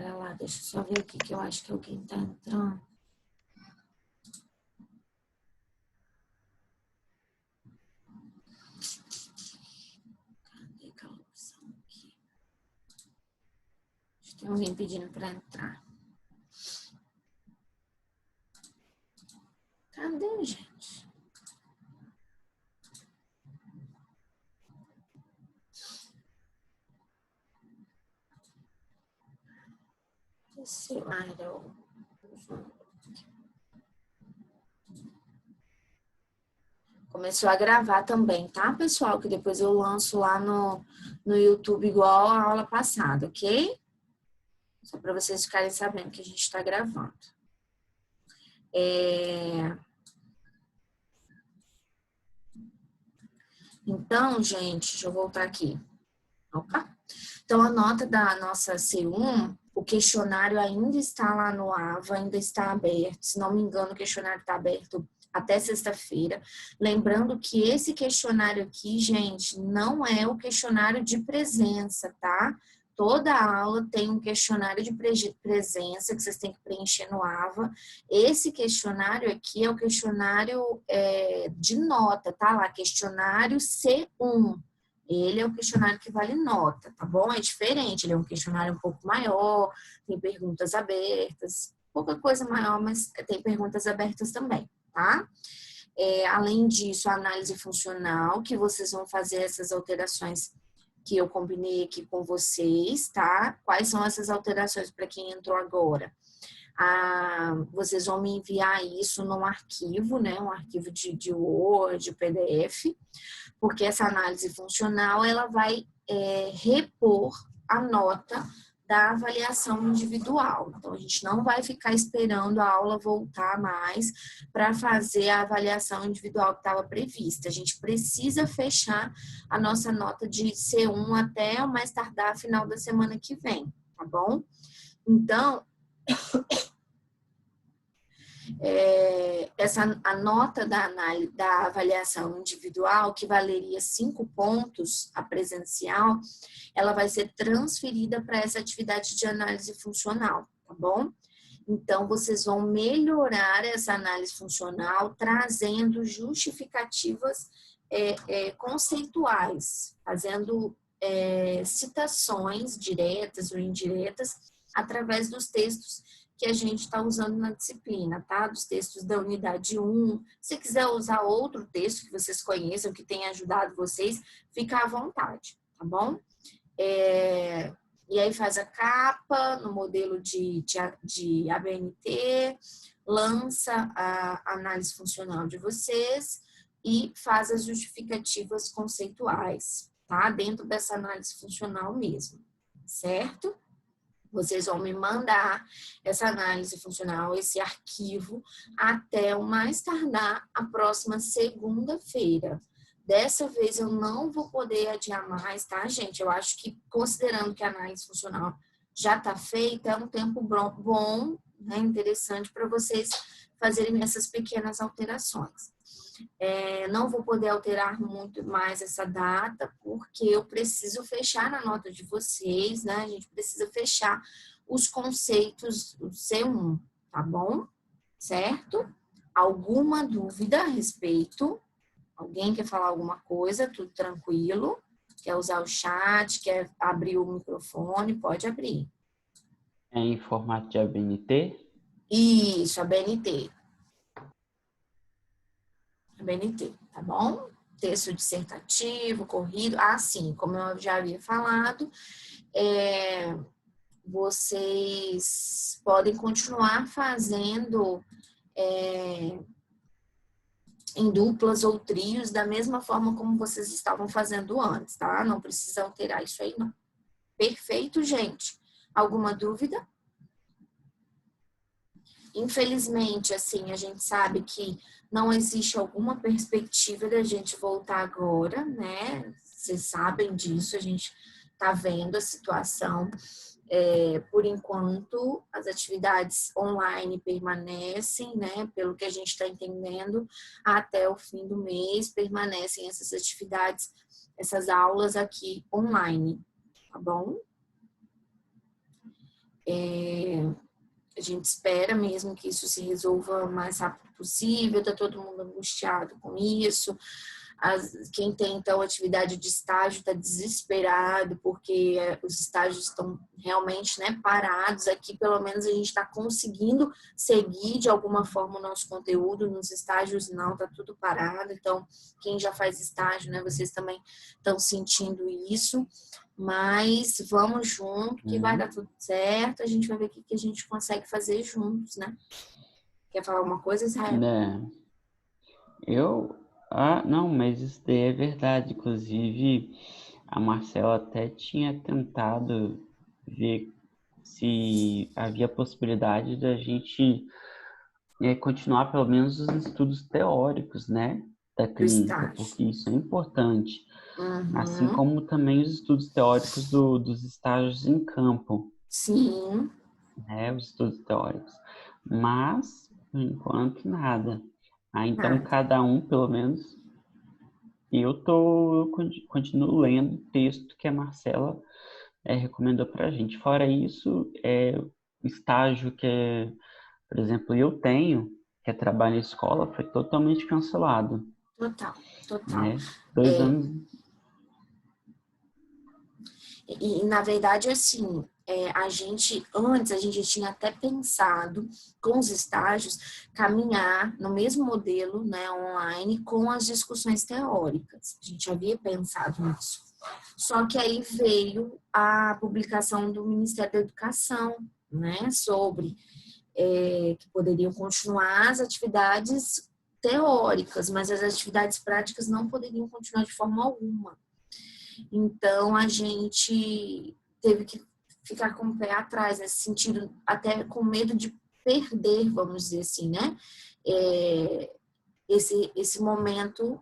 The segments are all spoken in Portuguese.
Pera lá, deixa eu só ver aqui que eu acho que alguém tá entrando. Cadê aquela opção aqui? Acho que tem alguém pedindo para entrar. Cadê, gente? Esse era o... Começou a gravar também, tá, pessoal? Que depois eu lanço lá no YouTube igual a aula passada, ok? Só para vocês ficarem sabendo que a gente está gravando. Então, gente, deixa eu voltar aqui. Opa. Então, a nota da nossa C1, o questionário ainda está lá no AVA, ainda está aberto. Se não me engano, o questionário está aberto até sexta-feira. Lembrando que esse questionário aqui, gente, não é o questionário de presença, tá? Toda aula tem um questionário de presença que vocês têm que preencher no AVA. Esse questionário aqui é o questionário de nota, tá lá? Questionário C1. Ele é o questionário que vale nota, tá bom? É diferente, ele é um questionário um pouco maior, tem perguntas abertas, pouca coisa maior, mas tem perguntas abertas também, tá? Além disso, a análise funcional, que vocês vão fazer essas alterações que eu combinei aqui com vocês, tá? Quais são essas alterações para quem entrou agora? Vocês vão me enviar isso num arquivo, né? Um arquivo de Word, de PDF, porque essa análise funcional, ela vai repor a nota da avaliação individual. Então, a gente não vai ficar esperando a aula voltar mais para fazer a avaliação individual que estava prevista. A gente precisa fechar a nossa nota de C1 até o mais tardar final da semana que vem, tá bom? Então, a nota da avaliação individual, que valeria 5 pontos a presencial, ela vai ser transferida para essa atividade de análise funcional, tá bom? Então, vocês vão melhorar essa análise funcional trazendo justificativas conceituais, fazendo citações diretas ou indiretas através dos textos que a gente está usando na disciplina, tá? Dos textos da unidade 1. Se quiser usar outro texto que vocês conheçam, que tenha ajudado vocês, fica à vontade, tá bom? E aí faz a capa no modelo de ABNT, lança a análise funcional de vocês e faz as justificativas conceituais, tá? Dentro dessa análise funcional mesmo, certo? Vocês vão me mandar essa análise funcional, esse arquivo, até o mais tardar a próxima segunda-feira. Dessa vez eu não vou poder adiar mais, tá, gente? Eu acho que, considerando que a análise funcional já está feita, é um tempo bom, né, interessante para vocês fazerem essas pequenas alterações. Não vou poder alterar muito mais essa data, porque eu preciso fechar na nota de vocês, né? A gente precisa fechar os conceitos do C1, tá bom? Certo? Alguma dúvida a respeito? Alguém quer falar alguma coisa? Tudo tranquilo? Quer usar o chat? Quer abrir o microfone? Pode abrir. É em formato de ABNT? Isso, ABNT. ABNT, tá bom? Texto dissertativo, corrido. Sim, como eu já havia falado, vocês podem continuar fazendo em duplas ou trios da mesma forma como vocês estavam fazendo antes, tá? Não precisa alterar isso aí, não. Perfeito, gente? Alguma dúvida? Infelizmente, assim, a gente sabe que não existe alguma perspectiva da gente voltar agora, né? Vocês sabem disso, a gente tá vendo a situação. Por enquanto, as atividades online permanecem, né? Pelo que a gente está entendendo, até o fim do mês permanecem essas atividades, essas aulas aqui online, tá bom? A gente espera mesmo que isso se resolva o mais rápido possível, está todo mundo angustiado com isso. Quem tem, então, atividade de estágio está desesperado, porque os estágios estão realmente, né, parados. Aqui, pelo menos, a gente está conseguindo seguir, de alguma forma, o nosso conteúdo. Nos estágios, não, está tudo parado. Então, quem já faz estágio, né, vocês também estão sentindo isso. Mas vamos junto, que vai dar tudo certo. A gente vai ver o que a gente consegue fazer juntos, né? Quer falar alguma coisa, Israel? Né? Não, mas isso daí é verdade. Inclusive, a Marcela até tinha tentado ver se havia possibilidade da gente continuar pelo menos os estudos teóricos, né, da Do clínica, estágio. porque isso é importante. Assim Uhum. como também os estudos teóricos dos estágios em campo, Sim. né, os estudos teóricos. Mas, por enquanto, nada. Então, Nada. cada um, pelo menos, continuo lendo o texto que a Marcela recomendou para a gente. Fora isso, o estágio por exemplo, eu tenho, que é trabalho em escola, foi totalmente cancelado, Total, total. né? 2 anos. Na verdade, assim, antes a gente tinha até pensado, com os estágios, caminhar no mesmo modelo, né, online, com as discussões teóricas. A gente havia pensado nisso. Só que aí veio a publicação do Ministério da Educação, né, sobre que poderiam continuar as atividades teóricas, mas as atividades práticas não poderiam continuar de forma alguma. Então, a gente teve que ficar com o pé atrás, nesse sentido, até com medo de perder, vamos dizer assim, né? Esse momento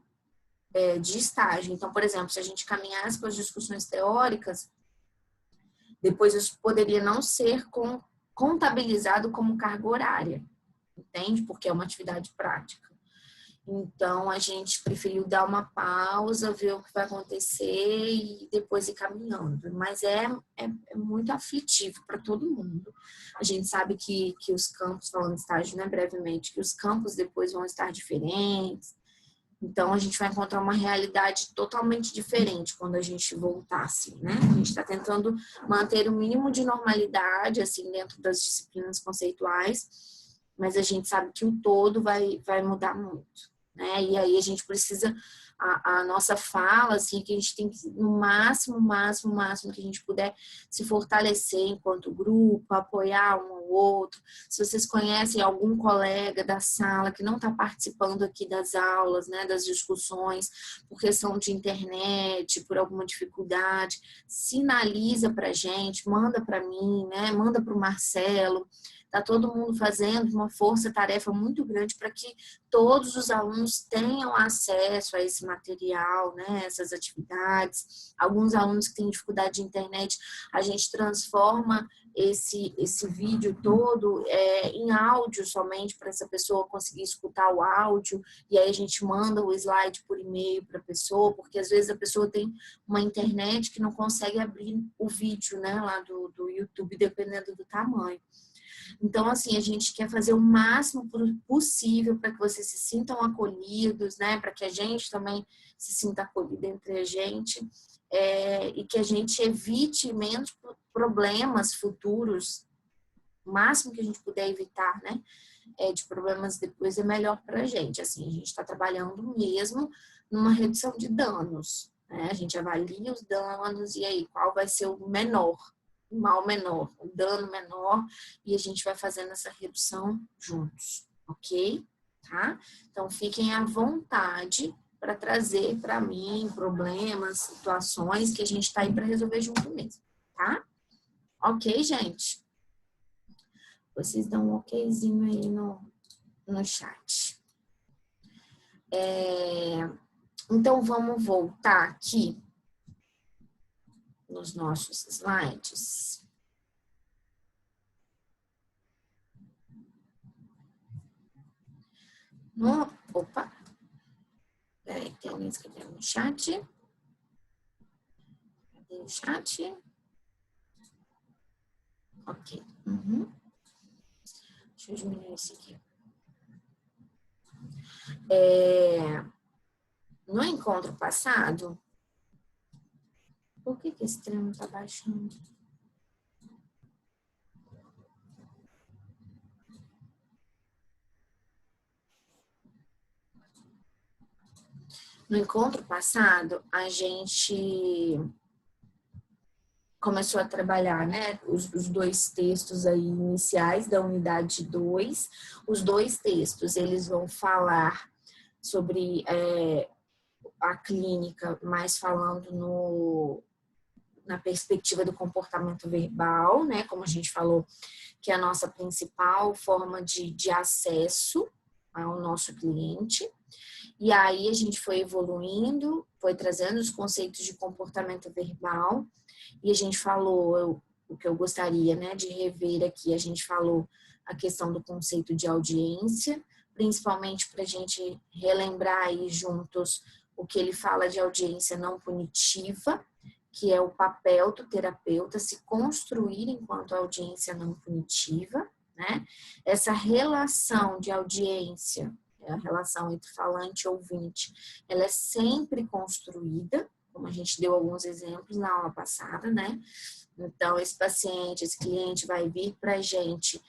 de estágio. Então, por exemplo, se a gente caminhasse com as discussões teóricas, depois isso poderia não ser contabilizado como carga horária, entende? Porque é uma atividade prática. Então, a gente preferiu dar uma pausa, ver o que vai acontecer e depois ir caminhando. Mas é muito aflitivo para todo mundo. A gente sabe que os campos, falando de estágio, né, brevemente, que os campos depois vão estar diferentes. Então, a gente vai encontrar uma realidade totalmente diferente quando a gente voltar, assim, né? A gente está tentando manter o mínimo de normalidade, assim, dentro das disciplinas conceituais, mas a gente sabe que o todo vai mudar muito, né? E aí a gente precisa, a nossa fala, assim, que a gente tem que, no máximo que a gente puder, se fortalecer enquanto grupo, apoiar um ao outro. Se vocês conhecem algum colega da sala que não está participando aqui das aulas, né, das discussões, por questão de internet, por alguma dificuldade, sinaliza para a gente, manda para mim, né, manda para o Marcelo. Está todo mundo fazendo uma força-tarefa muito grande para que todos os alunos tenham acesso a esse material, né, essas atividades. Alguns alunos que têm dificuldade de internet, a gente transforma esse vídeo todo em áudio somente para essa pessoa conseguir escutar o áudio, e aí a gente manda o slide por e-mail para a pessoa, porque às vezes a pessoa tem uma internet que não consegue abrir o vídeo, né, lá do YouTube, dependendo do tamanho. Então, assim, a gente quer fazer o máximo possível para que vocês se sintam acolhidos, né? Para que a gente também se sinta acolhido entre a gente e que a gente evite menos problemas futuros, o máximo que a gente puder evitar, né? De problemas depois é melhor para a gente. Assim, a gente está trabalhando mesmo numa redução de danos, né? A gente avalia os danos e aí qual vai ser o menor, o mal menor, o dano menor, e a gente vai fazendo essa redução juntos, ok? Tá? Então, fiquem à vontade para trazer para mim problemas, situações que a gente está aí para resolver junto mesmo, tá? Ok, gente? Vocês dão um okzinho aí no chat. Então, vamos voltar aqui nos nossos slides. Opa! Peraí, tem alguém escrevendo no chat. Cadê o chat? Ok. Uhum. Deixa eu diminuir isso aqui. No encontro passado, por que esse trem está baixando? No encontro passado, a gente começou a trabalhar, né, os dois textos aí iniciais da unidade 2. Os dois textos, eles vão falar sobre a clínica, mais falando na perspectiva do comportamento verbal, né, como a gente falou, que é a nossa principal forma de acesso ao nosso cliente. E aí a gente foi evoluindo, foi trazendo os conceitos de comportamento verbal, e a gente falou o que eu gostaria, né, de rever aqui. A gente falou a questão do conceito de audiência, principalmente para a gente relembrar aí juntos o que ele fala de audiência não punitiva, que é o papel do terapeuta se construir enquanto audiência não punitiva, né? Essa relação de audiência, a relação entre falante e ouvinte, ela é sempre construída, como a gente deu alguns exemplos na aula passada, né? Então, esse paciente, esse cliente vai vir para a gente,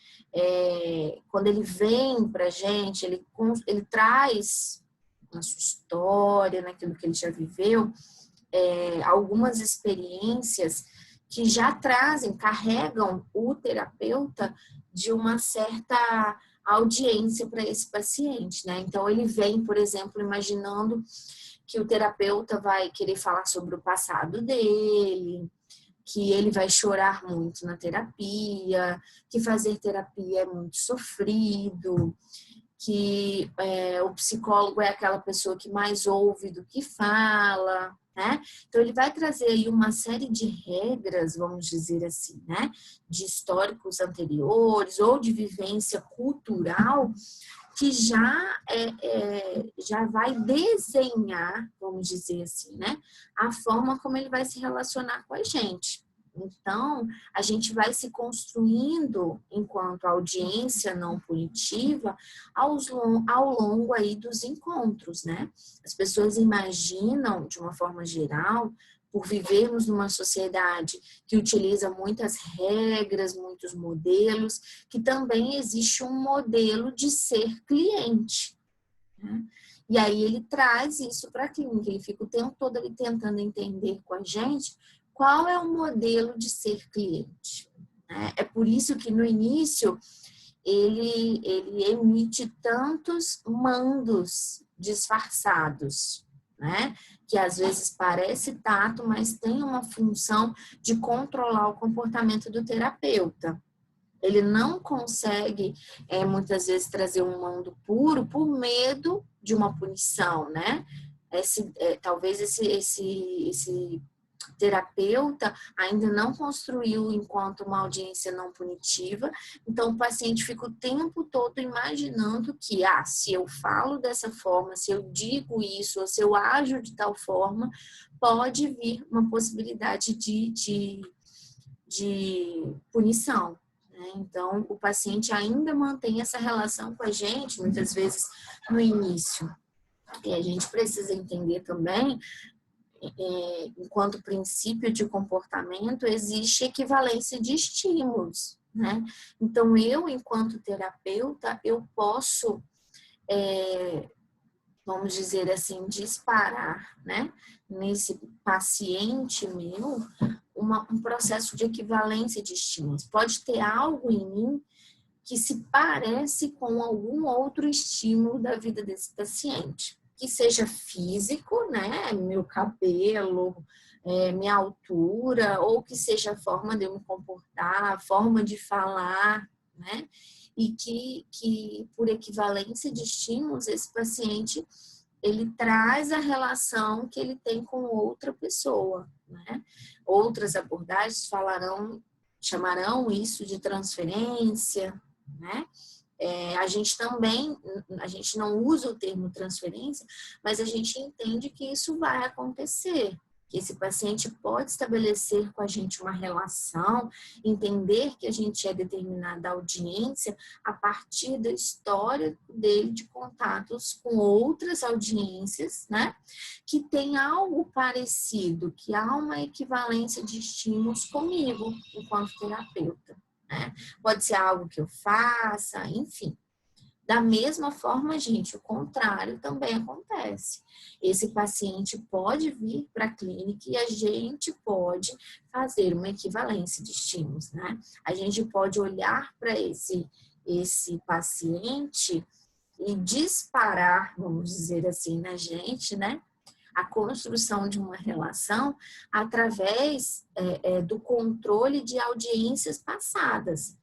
quando ele vem para a gente, ele traz na sua história, naquilo que ele já viveu, algumas experiências que já trazem, carregam o terapeuta de uma certa audiência para esse paciente, né? Então, ele vem, por exemplo, imaginando que o terapeuta vai querer falar sobre o passado dele, que ele vai chorar muito na terapia, que fazer terapia é muito sofrido, que o psicólogo é aquela pessoa que mais ouve do que fala, né? Então, ele vai trazer aí uma série de regras, vamos dizer assim, né? De históricos anteriores ou de vivência cultural que já vai desenhar, vamos dizer assim, né? A forma como ele vai se relacionar com a gente. Então, a gente vai se construindo enquanto audiência não punitiva ao longo aí dos encontros, né? As pessoas imaginam, de uma forma geral, por vivermos numa sociedade que utiliza muitas regras, muitos modelos, que também existe um modelo de ser cliente, né? E aí ele traz isso para a clínica, ele fica o tempo todo ali tentando entender com a gente qual é o modelo de ser cliente, né? É por isso que no início ele emite tantos mandos disfarçados, né? Que às vezes parece tato, mas tem uma função de controlar o comportamento do terapeuta. Ele não consegue, muitas vezes, trazer um mando puro por medo de uma punição, né? Talvez esse terapeuta ainda não construiu enquanto uma audiência não punitiva, então o paciente fica o tempo todo imaginando que, se eu falo dessa forma, se eu digo isso, ou se eu ajo de tal forma, pode vir uma possibilidade de punição. Então, o paciente ainda mantém essa relação com a gente, muitas vezes no início. E a gente precisa entender também, enquanto princípio de comportamento, existe equivalência de estímulos, né? Então, eu, enquanto terapeuta, eu posso, vamos dizer assim, disparar, né? Nesse paciente meu, um processo de equivalência de estímulos. Pode ter algo em mim que se parece com algum outro estímulo da vida desse paciente, que seja físico, né, meu cabelo, minha altura, ou que seja a forma de eu me comportar, a forma de falar, né, e que por equivalência de estímulos, esse paciente, ele traz a relação que ele tem com outra pessoa, né? Outras abordagens chamarão isso de transferência, né? A gente não usa o termo transferência, mas a gente entende que isso vai acontecer, que esse paciente pode estabelecer com a gente uma relação, entender que a gente é determinada audiência a partir da história dele de contatos com outras audiências, né? Que tem algo parecido, que há uma equivalência de estímulos comigo enquanto terapeuta, né? Pode ser algo que eu faça, enfim. Da mesma forma, gente, o contrário também acontece. Esse paciente pode vir para a clínica e a gente pode fazer uma equivalência de estímulos, né? A gente pode olhar para esse paciente e disparar, vamos dizer assim, na gente, né? A construção de uma relação através do controle de audiências passadas.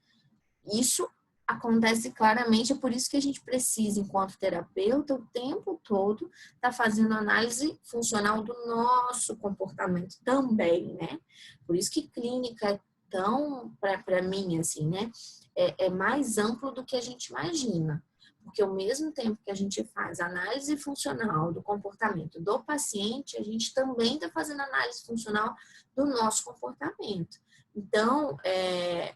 Isso acontece claramente, é por isso que a gente precisa, enquanto terapeuta, o tempo todo estar fazendo análise funcional do nosso comportamento também, né? Por isso que clínica é tão, para mim, assim, né? É mais amplo do que a gente imagina. Porque ao mesmo tempo que a gente faz análise funcional do comportamento do paciente, a gente também está fazendo análise funcional do nosso comportamento. Então,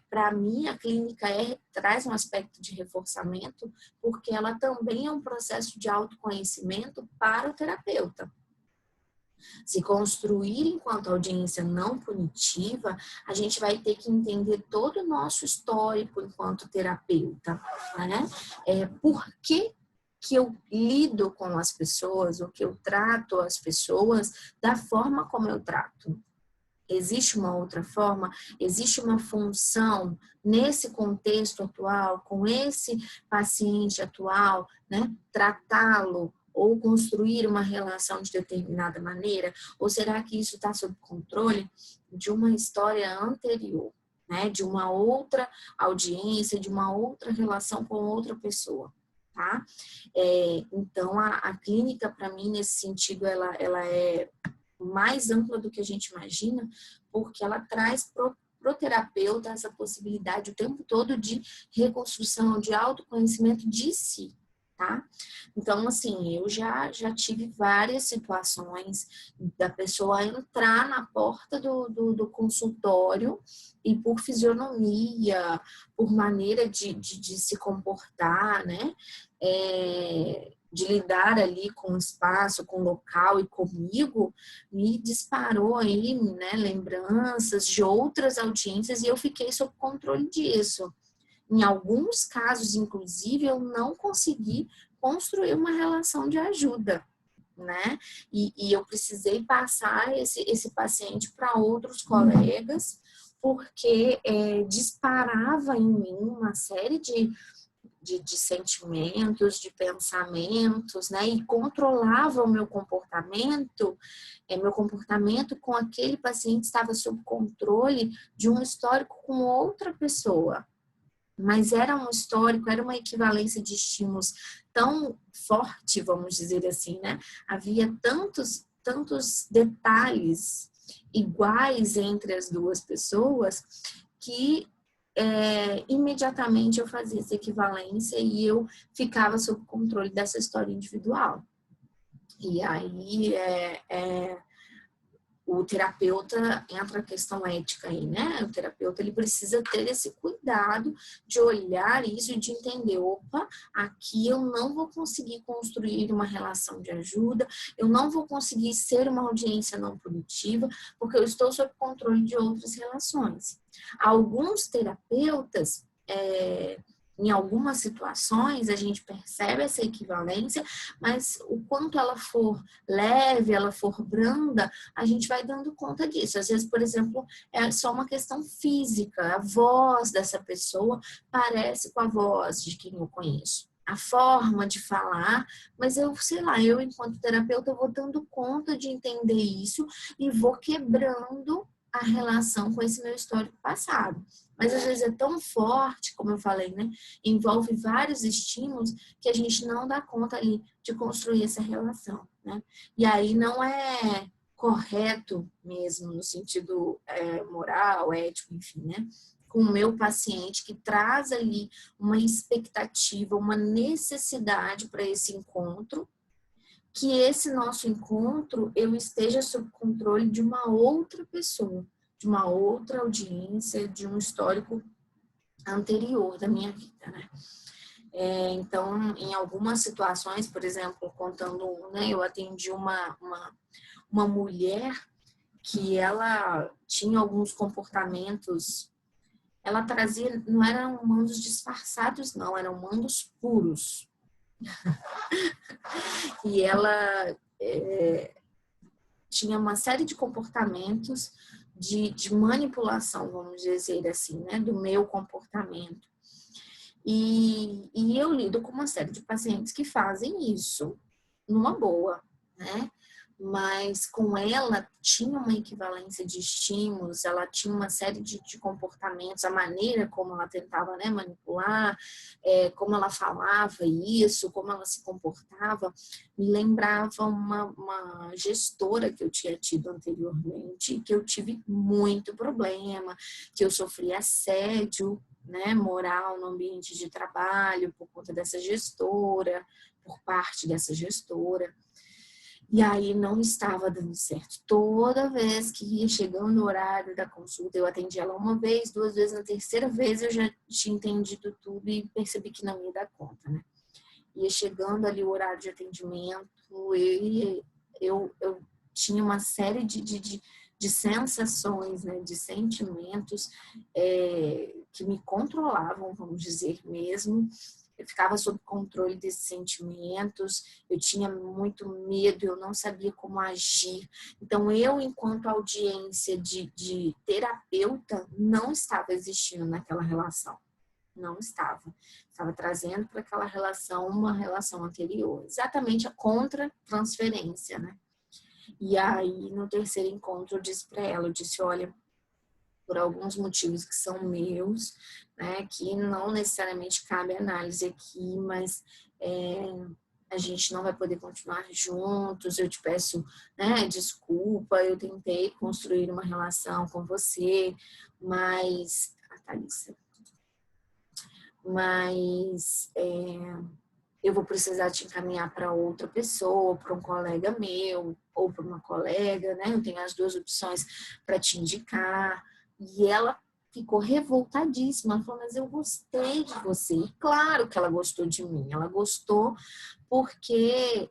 para mim, a clínica traz um aspecto de reforçamento, porque ela também é um processo de autoconhecimento para o terapeuta. Se construir enquanto audiência não punitiva, a gente vai ter que entender todo o nosso histórico enquanto terapeuta, né? Por que eu lido com as pessoas, ou que eu trato as pessoas da forma como eu trato? Existe uma outra forma? Existe uma função nesse contexto atual, com esse paciente atual, né? Tratá-lo ou construir uma relação de determinada maneira? Ou será que isso está sob controle de uma história anterior, né? De uma outra audiência, de uma outra relação com outra pessoa, tá? Então, a clínica, para mim, nesse sentido, ela é mais ampla do que a gente imagina, porque ela traz pro terapeuta essa possibilidade o tempo todo de reconstrução, de autoconhecimento de si, tá? Então, assim, eu já tive várias situações da pessoa entrar na porta do consultório e por fisionomia, por maneira de se comportar, né? De lidar ali com o espaço, com o local e comigo, me disparou aí, né, lembranças de outras audiências e eu fiquei sob controle disso. Em alguns casos, inclusive, eu não consegui construir uma relação de ajuda, né? E eu precisei passar esse paciente para outros colegas, porque disparava em mim uma série de sentimentos, de pensamentos, né? E controlava o meu comportamento com aquele paciente estava sob controle de um histórico com outra pessoa. Mas era um histórico, era uma equivalência de estímulos tão forte, vamos dizer assim, né? Havia tantos detalhes iguais entre as duas pessoas que imediatamente eu fazia essa equivalência e eu ficava sob controle dessa história individual. E aí o terapeuta entra a questão ética aí, né? O terapeuta ele precisa ter esse cuidado de olhar isso e de entender, opa, aqui eu não vou conseguir construir uma relação de ajuda, eu não vou conseguir ser uma audiência não punitiva, porque eu estou sob controle de outras relações. Alguns terapeutas, em algumas situações, a gente percebe essa equivalência, mas o quanto ela for leve, ela for branda, a gente vai dando conta disso. Às vezes, por exemplo, é só uma questão física, a voz dessa pessoa parece com a voz de quem eu conheço. A forma de falar, mas eu, sei lá, eu enquanto terapeuta, eu vou dando conta de entender isso e vou quebrando a relação com esse meu histórico passado. Mas às vezes é tão forte, como eu falei, né? Envolve vários estímulos que a gente não dá conta ali de construir essa relação, né? E aí não é correto mesmo, no sentido moral, ético, enfim, né? Com o meu paciente que traz ali uma expectativa, uma necessidade para esse encontro, que esse nosso encontro eu esteja sob controle de uma outra pessoa, de uma outra audiência, de um histórico anterior da minha vida, né? Então, em algumas situações, por exemplo, contando, né, eu atendi uma mulher que ela tinha alguns comportamentos, ela trazia, não eram mandos disfarçados, não, eram mandos puros. E ela tinha uma série de comportamentos de manipulação, vamos dizer assim, né, do meu comportamento. E eu lido com uma série de pacientes que fazem isso numa boa, né? Mas com ela tinha uma equivalência de estímulos, ela tinha uma série de comportamentos, a maneira como ela tentava, né, manipular, como ela falava isso, como ela se comportava, me lembrava uma gestora que eu tinha tido anteriormente, que eu tive muito problema, que eu sofri assédio, né, moral no ambiente de trabalho por conta dessa gestora, por parte dessa gestora. E aí não estava dando certo. Toda vez que ia chegando o horário da consulta, eu atendi ela uma vez, duas vezes, na terceira vez eu já tinha entendido tudo e percebi que não ia dar conta, né? Ia chegando ali o horário de atendimento, eu tinha uma série de sensações, né, de sentimentos que me controlavam, vamos dizer mesmo. Eu ficava sob controle desses sentimentos, eu tinha muito medo, eu não sabia como agir. Então, eu, enquanto audiência de terapeuta, não estava existindo naquela relação. Não estava. Estava trazendo para aquela relação uma relação anterior. Exatamente a contra-transferência, né? E aí, no terceiro encontro, eu disse para ela, eu disse, olha, por alguns motivos que são meus, né, que não necessariamente cabe análise aqui, mas a gente não vai poder continuar juntos, eu te peço, né, desculpa, eu tentei construir uma relação com você, mas... Thalissa. Mas eu vou precisar te encaminhar para outra pessoa, para um colega meu, ou para uma colega, né? Eu tenho as duas opções para te indicar. E ela ficou revoltadíssima. Ela falou, mas eu gostei de você. E claro que ela gostou de mim. Ela gostou porque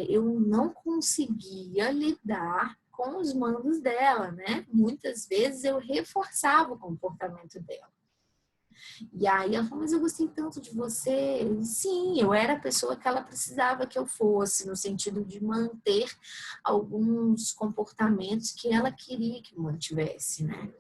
eu não conseguia lidar com os mandos dela, né? Muitas vezes eu reforçava o comportamento dela. E aí ela falou, mas eu gostei tanto de você. E, sim, eu era a pessoa que ela precisava que eu fosse, no sentido de manter alguns comportamentos que ela queria que eu mantivesse, né?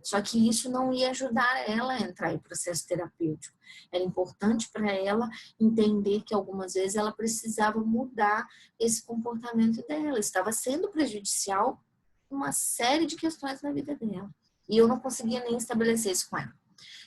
Só que isso não ia ajudar ela a entrar em processo terapêutico. Era importante para ela entender que algumas vezes ela precisava mudar esse comportamento dela. Estava sendo prejudicial uma série de questões na vida dela. E eu não conseguia nem estabelecer isso com ela.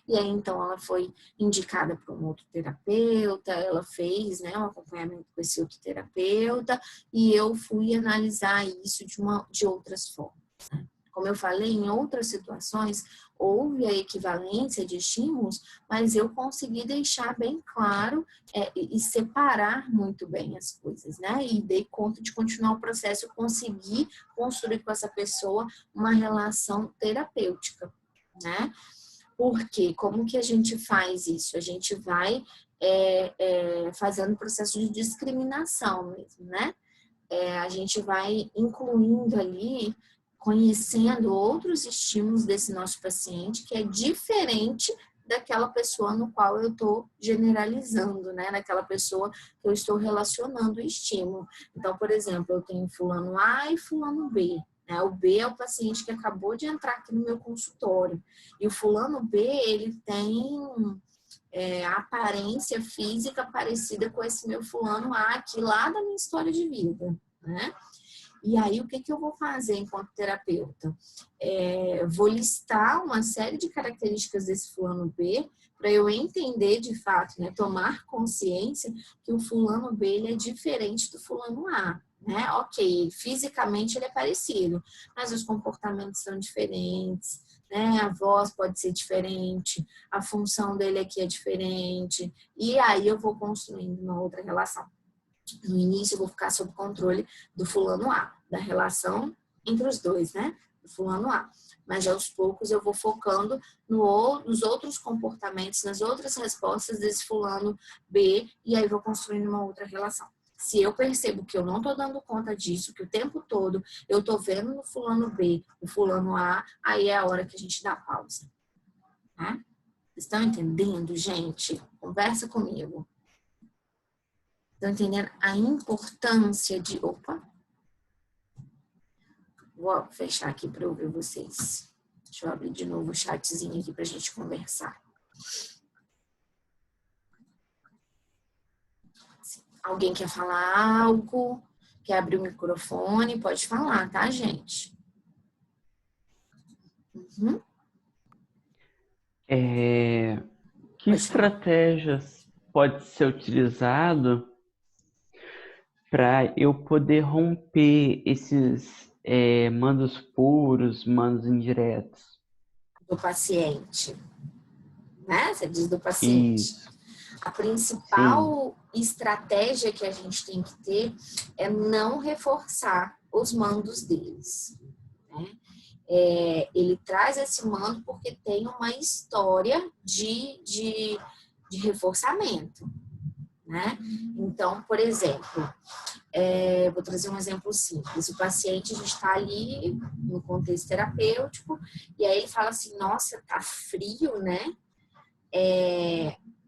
E aí, então, ela foi indicada para um outro terapeuta, ela fez, né, um acompanhamento com esse outro terapeuta, e eu fui analisar isso de outras formas, né? Como eu falei, em outras situações, houve a equivalência de estímulos, mas eu consegui deixar bem claro e separar muito bem as coisas, né? E dei conta de continuar o processo, eu consegui construir com essa pessoa uma relação terapêutica, né? Porque como que a gente faz isso? A gente vai fazendo processo de discriminação mesmo, né? A gente vai incluindo ali, conhecendo outros estímulos desse nosso paciente, que é diferente daquela pessoa no qual eu estou generalizando, né? Naquela pessoa que eu estou relacionando o estímulo. Então, por exemplo, eu tenho fulano A e fulano B. O B é o paciente que acabou de entrar aqui no meu consultório. E o fulano B, ele tem a aparência física parecida com esse meu fulano A aqui lá da minha história de vida, né? E aí, o que eu vou fazer enquanto terapeuta? Vou listar uma série de características desse fulano B para eu entender de fato, né, tomar consciência que o fulano B ele é diferente do fulano A. Né? Ok, fisicamente ele é parecido, mas os comportamentos são diferentes, né? A voz pode ser diferente, a função dele aqui é diferente, e aí eu vou construindo uma outra relação. No início eu vou ficar sob controle do fulano A, da relação entre os dois, né? Do fulano A. Mas aos poucos eu vou focando nos outros comportamentos, nas outras respostas desse fulano B, e aí vou construindo uma outra relação. Se eu percebo que eu não estou dando conta disso, que o tempo todo eu estou vendo no fulano B, no fulano A, aí é a hora que a gente dá pausa. Tá? Vocês estão entendendo, gente? Conversa comigo. Estão entendendo a importância de... Opa! Vou fechar aqui para eu ver vocês. Deixa eu abrir de novo o chatzinho aqui para a gente conversar. Alguém quer falar algo? Quer abrir o microfone? Pode falar, tá, gente? Uhum. Que estratégias pode ser utilizado para eu poder romper esses mandos puros, mandos indiretos? Do paciente, né? Você diz do paciente. Isso. A principal estratégia que a gente tem que ter é não reforçar os mandos deles, né? Ele traz esse mando porque tem uma história de reforçamento, né? Então, por exemplo, vou trazer um exemplo simples. O paciente, a gente está ali no contexto terapêutico e aí ele fala assim, nossa, tá frio, né?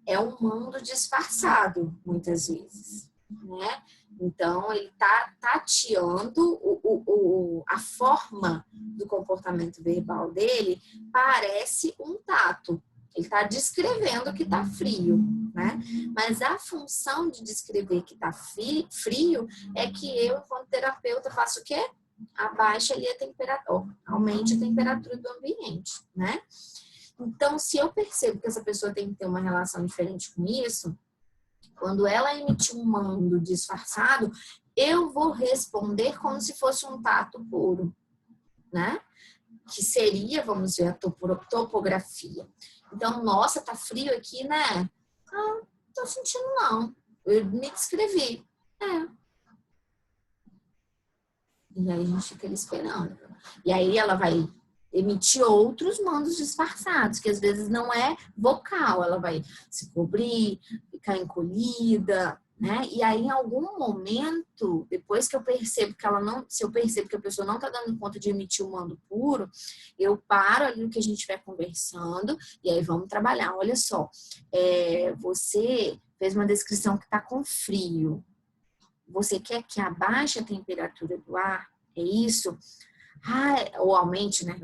É um mando disfarçado, muitas vezes, né? Então, ele está tateando a forma do comportamento verbal dele parece um tato. Ele está descrevendo que está frio, né? Mas a função de descrever que está frio é que eu, enquanto terapeuta, faço o quê? Abaixa ali a temperatura, aumente a temperatura do ambiente, né? Então, se eu percebo que essa pessoa tem que ter uma relação diferente com isso, quando ela emitir um mando disfarçado, eu vou responder como se fosse um tato puro, né? Que seria, vamos ver, a topografia. Então, nossa, tá frio aqui, né? Ah, não tô sentindo não. Eu me descrevi. E aí a gente fica ali esperando. E aí ela vai emitir outros mandos disfarçados, que às vezes não é vocal, ela vai se cobrir, ficar encolhida, né? E aí, em algum momento, depois que eu percebo que ela não, se eu percebo que a pessoa não está dando conta de emitir o mando puro, eu paro ali o que a gente vai conversando e aí vamos trabalhar. Olha só, você fez uma descrição que está com frio. Você quer que abaixe a temperatura do ar? É isso? Ou aumente, né?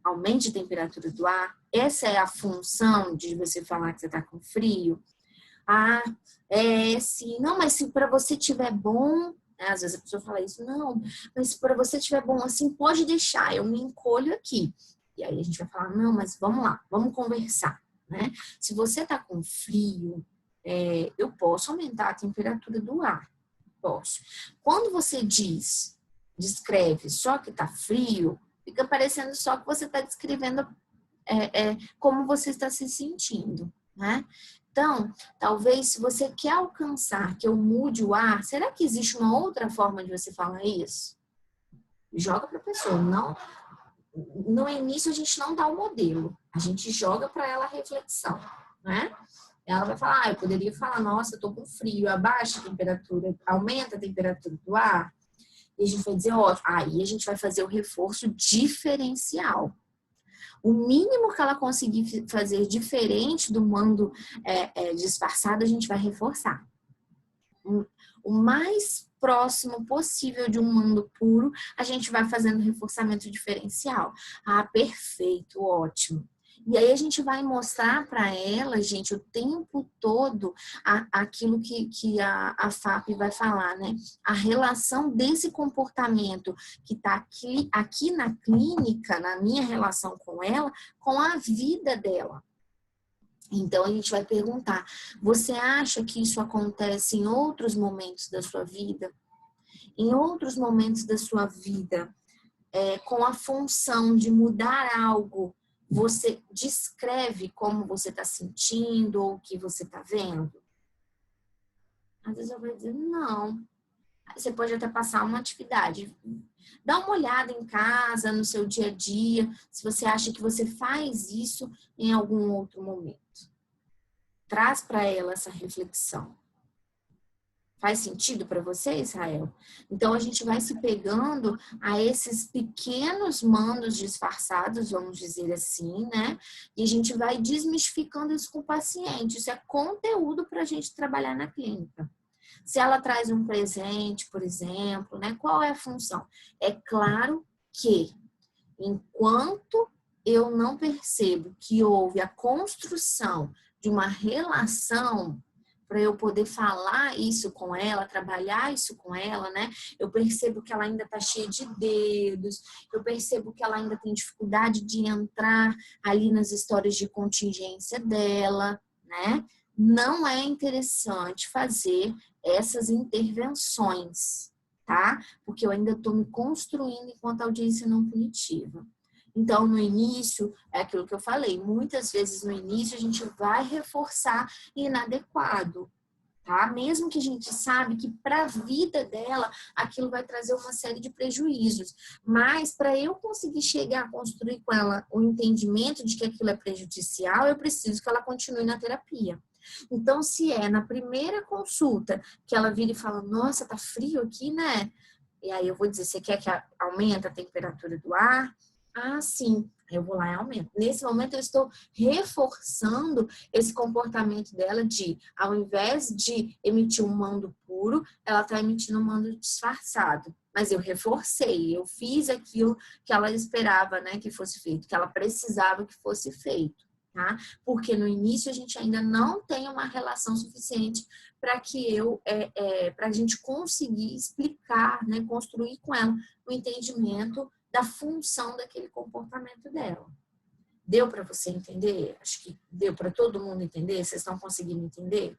Aumente a temperatura do ar. Essa é a função de você falar que você está com frio? Sim. Não, mas se para você tiver bom, né? Às vezes a pessoa fala isso, não, mas se para você tiver bom assim, pode deixar, eu me encolho aqui. E aí a gente vai falar, não, mas vamos lá, vamos conversar, né? Se você está com frio, eu posso aumentar a temperatura do ar. Posso. Quando você descreve só que está frio, fica parecendo só que você está descrevendo como você está se sentindo, né? Então, talvez se você quer alcançar que eu mude o ar, será que existe uma outra forma de você falar isso? Joga para a pessoa. Não, no início a gente não dá o modelo, a gente joga para ela a reflexão, né? Ela vai falar, eu poderia falar, nossa, eu tô com frio, abaixa a temperatura, aumenta a temperatura do ar. E a gente vai dizer, ó, aí a gente vai fazer o reforço diferencial. O mínimo que ela conseguir fazer diferente do mando disfarçado, a gente vai reforçar. O mais próximo possível de um mando puro, a gente vai fazendo reforçamento diferencial. Perfeito, ótimo. E aí a gente vai mostrar para ela, gente, o tempo todo aquilo que a FAP vai falar, né? A relação desse comportamento que está aqui na clínica, na minha relação com ela, com a vida dela. Então, a gente vai perguntar, você acha que isso acontece em outros momentos da sua vida? Em outros momentos da sua vida, com a função de mudar algo, você descreve como você está sentindo ou o que você está vendo? Às vezes ela vai dizer, não. Você pode até passar uma atividade. Dá uma olhada em casa, no seu dia a dia, se você acha que você faz isso em algum outro momento. Traz para ela essa reflexão. Faz sentido para você, Israel? Então, a gente vai se pegando a esses pequenos mandos disfarçados, vamos dizer assim, né? E a gente vai desmistificando isso com o paciente. Isso é conteúdo para a gente trabalhar na clínica. Se ela traz um presente, por exemplo, né? Qual é a função? É claro que, enquanto eu não percebo que houve a construção de uma relação para eu poder falar isso com ela, trabalhar isso com ela, né? Eu percebo que ela ainda está cheia de dedos, eu percebo que ela ainda tem dificuldade de entrar ali nas histórias de contingência dela, né? Não é interessante fazer essas intervenções, tá? Porque eu ainda estou me construindo enquanto audiência não punitiva. Então, no início, é aquilo que eu falei, muitas vezes no início a gente vai reforçar inadequado, tá? Mesmo que a gente sabe que para a vida dela aquilo vai trazer uma série de prejuízos, mas para eu conseguir chegar a construir com ela o entendimento de que aquilo é prejudicial, eu preciso que ela continue na terapia. Então, se é na primeira consulta que ela vira e fala, nossa, tá frio aqui, né? E aí eu vou dizer, você quer que aumente a temperatura do ar? Ah, sim. Aí eu vou lá e aumento. Nesse momento eu estou reforçando esse comportamento dela de, ao invés de emitir um mando puro, ela está emitindo um mando disfarçado. Mas eu reforcei, eu fiz aquilo que ela esperava, né, que fosse feito, que ela precisava que fosse feito. Tá? Porque no início a gente ainda não tem uma relação suficiente para que para a gente conseguir explicar, né, construir com ela o entendimento da função daquele comportamento dela. Deu para você entender? Acho que deu para todo mundo entender. Vocês estão conseguindo entender?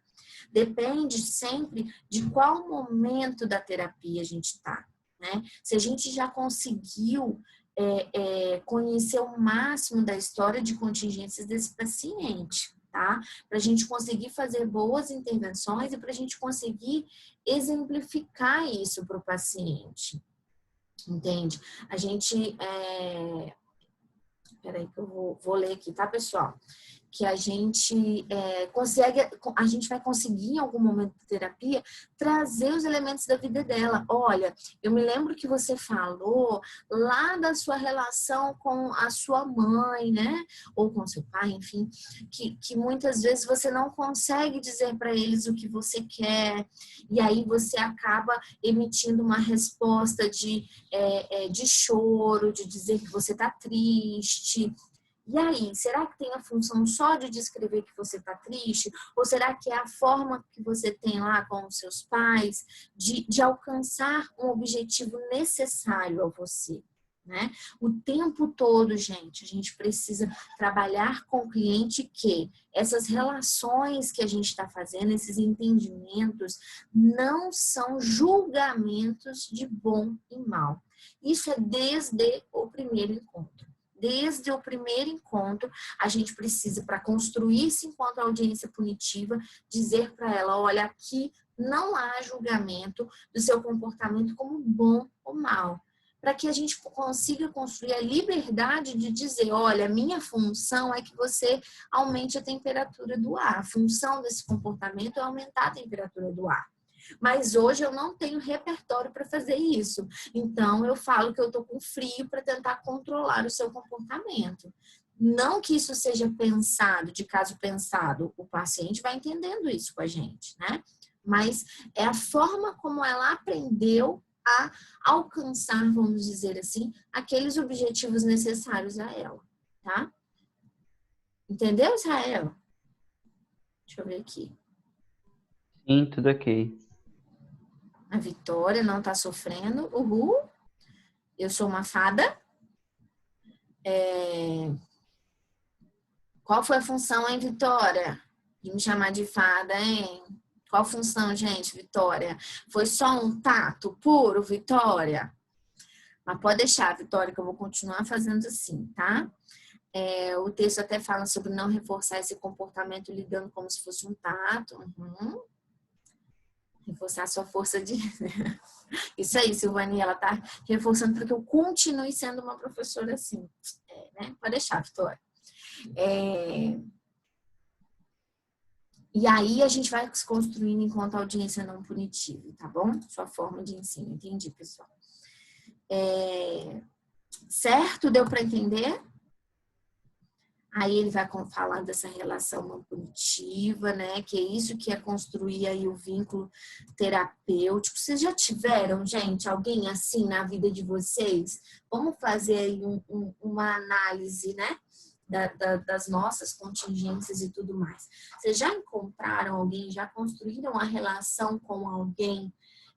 Depende sempre de qual momento da terapia a gente está, né? Se a gente já conseguiu conhecer o máximo da história de contingências desse paciente, tá? Para a gente conseguir fazer boas intervenções e para a gente conseguir exemplificar isso para o paciente, entende? A gente, peraí que eu vou ler aqui, tá, pessoal? Que a gente a gente vai conseguir em algum momento de terapia trazer os elementos da vida dela. Olha, eu me lembro que você falou lá da sua relação com a sua mãe, né? Ou com seu pai, enfim, que muitas vezes você não consegue dizer para eles o que você quer, e aí você acaba emitindo uma resposta de choro, de dizer que você está triste. E aí, será que tem a função só de descrever que você está triste? Ou será que é a forma que você tem lá com os seus pais de alcançar um objetivo necessário a você? Né? O tempo todo, gente, a gente precisa trabalhar com o cliente que essas relações que a gente está fazendo, esses entendimentos, não são julgamentos de bom e mal. Isso é desde o primeiro encontro. Desde o primeiro encontro, a gente precisa, para construir-se enquanto audiência punitiva, dizer para ela, olha, aqui não há julgamento do seu comportamento como bom ou mal. Para que a gente consiga construir a liberdade de dizer, olha, minha função é que você aumente a temperatura do ar. A função desse comportamento é aumentar a temperatura do ar. Mas hoje eu não tenho repertório para fazer isso. Então, eu falo que eu estou com frio para tentar controlar o seu comportamento. Não que isso seja pensado, de caso pensado, o paciente vai entendendo isso com a gente, né? Mas é a forma como ela aprendeu a alcançar, vamos dizer assim, aqueles objetivos necessários a ela, tá? Entendeu, Israel? Deixa eu ver aqui. Sim, tudo ok. A Vitória não está sofrendo. Uhul. Eu sou uma fada. Qual foi a função, hein, Vitória? De me chamar de fada, hein? Qual a função, gente, Vitória? Foi só um tato puro, Vitória? Mas pode deixar, Vitória, que eu vou continuar fazendo assim, tá? O texto até fala sobre não reforçar esse comportamento ligando como se fosse um tato. Uhum. Reforçar a sua força de... Isso aí, Silvani, ela tá reforçando para que eu continue sendo uma professora assim. Né? Pode deixar, Vitória. E aí a gente vai se construindo enquanto audiência não punitiva, tá bom? Sua forma de ensino, entendi, pessoal. Certo? Deu para entender? Aí ele vai falar dessa relação não punitiva, né? Que é isso que é construir aí o vínculo terapêutico. Vocês já tiveram, gente, alguém assim na vida de vocês? Vamos fazer aí uma análise, né? Das nossas contingências e tudo mais. Vocês já encontraram alguém, já construíram uma relação com alguém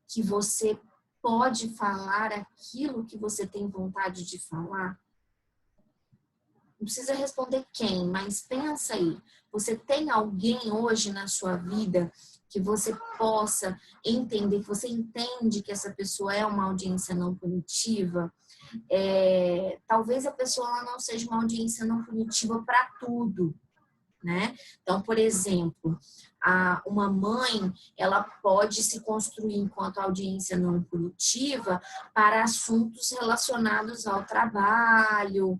que você pode falar aquilo que você tem vontade de falar? Não precisa responder quem, mas pensa aí. Você tem alguém hoje na sua vida que você possa entender, que você entende que essa pessoa é uma audiência não punitiva? Talvez a pessoa ela não seja uma audiência não punitiva para tudo, né? Então, por exemplo, uma mãe, ela pode se construir enquanto audiência não punitiva para assuntos relacionados ao trabalho,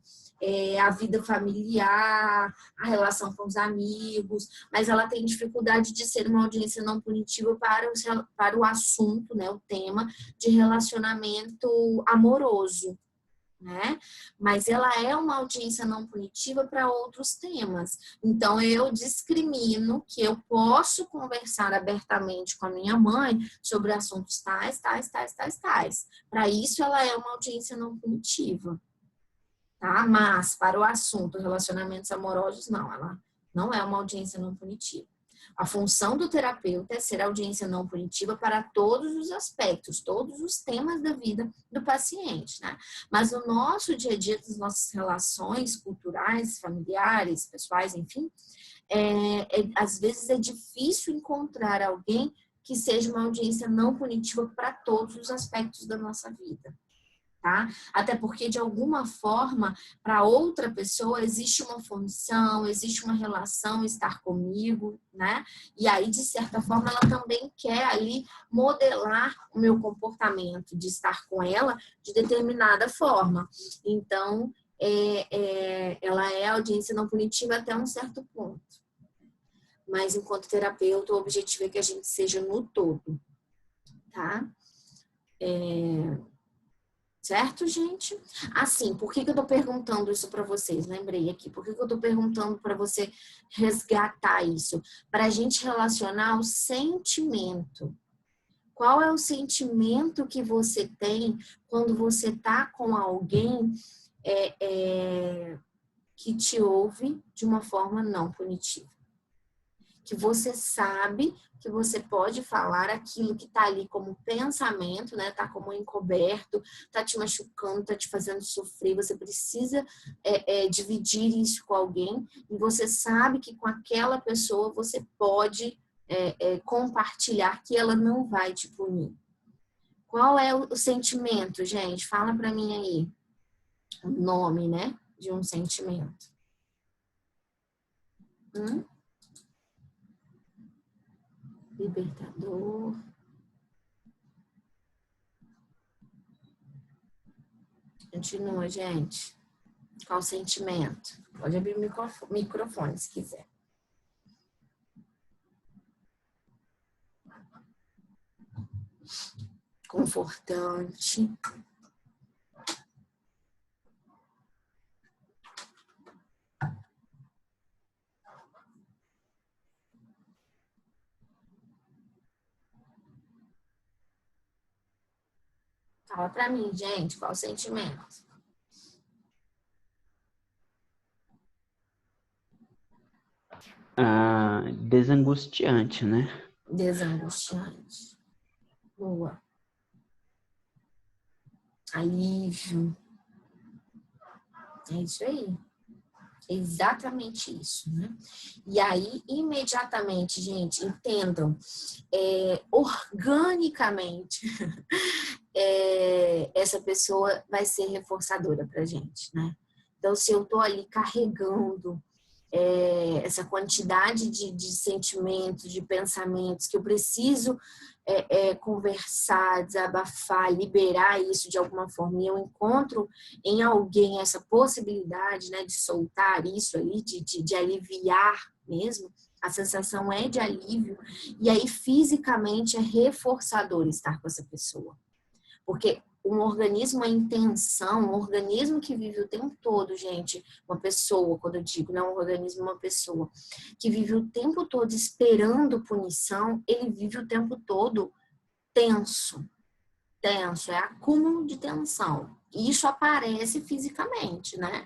a vida familiar, a relação com os amigos, mas ela tem dificuldade de ser uma audiência não punitiva para o assunto, né, o tema de relacionamento amoroso, né? Mas ela é uma audiência não punitiva para outros temas. Então, eu discrimino que eu posso conversar abertamente com a minha mãe sobre assuntos tais. Para isso, ela é uma audiência não punitiva. Tá? Mas, para o assunto relacionamentos amorosos, não. Ela não é uma audiência não punitiva. A função do terapeuta é ser audiência não punitiva para todos os aspectos, todos os temas da vida do paciente, né? Mas no nosso dia a dia, das nossas relações culturais, familiares, pessoais, enfim, às vezes é difícil encontrar alguém que seja uma audiência não punitiva para todos os aspectos da nossa vida. Tá? Até porque, de alguma forma, para outra pessoa existe uma função, existe uma relação estar comigo, né? E aí, de certa forma, ela também quer ali modelar o meu comportamento de estar com ela de determinada forma. Então, ela é audiência não punitiva até um certo ponto. Mas, enquanto terapeuta, o objetivo é que a gente seja no todo, tá? Certo, gente? Assim, por que eu tô perguntando isso para vocês? Lembrei aqui. Por que eu tô perguntando para você resgatar isso? Para a gente relacionar o sentimento. Qual é o sentimento que você tem quando você tá com alguém que te ouve de uma forma não punitiva? Que você sabe que você pode falar aquilo que está ali como pensamento, né? Tá como encoberto, tá te machucando, tá te fazendo sofrer. Você precisa dividir isso com alguém e você sabe que com aquela pessoa você pode compartilhar que ela não vai te punir. Qual é o sentimento, gente? Fala para mim aí. O nome, né? De um sentimento. Libertador. Continua, gente. Qual o sentimento? Pode abrir o microfone se quiser. Confortante. Fala pra mim, gente, qual o sentimento? Desangustiante, né? Desangustiante. Boa. Alívio. É isso aí. Exatamente isso, né? E aí, imediatamente, gente, entendam, organicamente, essa pessoa vai ser reforçadora pra gente, né? Então, se eu tô ali carregando essa quantidade de sentimentos, de pensamentos, que eu preciso conversar, desabafar, liberar isso de alguma forma, e eu encontro em alguém essa possibilidade, né, de soltar isso ali, de aliviar mesmo, a sensação é de alívio, e aí fisicamente é reforçador estar com essa pessoa. Porque um organismo em tensão, um organismo que vive o tempo todo, gente, uma pessoa, quando eu digo, não um organismo, uma pessoa, que vive o tempo todo esperando punição, ele vive o tempo todo tenso. Tenso, é acúmulo de tensão. E isso aparece fisicamente, né?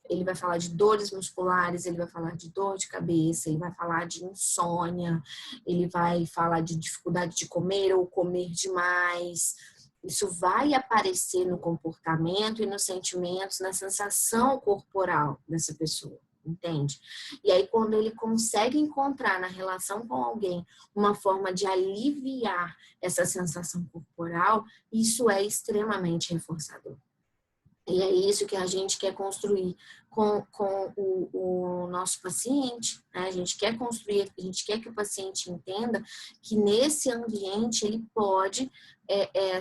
Ele vai falar de dores musculares, ele vai falar de dor de cabeça, ele vai falar de insônia, ele vai falar de dificuldade de comer ou comer demais. Isso vai aparecer no comportamento e nos sentimentos, na sensação corporal dessa pessoa, entende? E aí, quando ele consegue encontrar na relação com alguém uma forma de aliviar essa sensação corporal, isso é extremamente reforçador. E é isso que a gente quer construir com o nosso paciente, né? A gente quer construir, a gente quer que o paciente entenda que nesse ambiente ele pode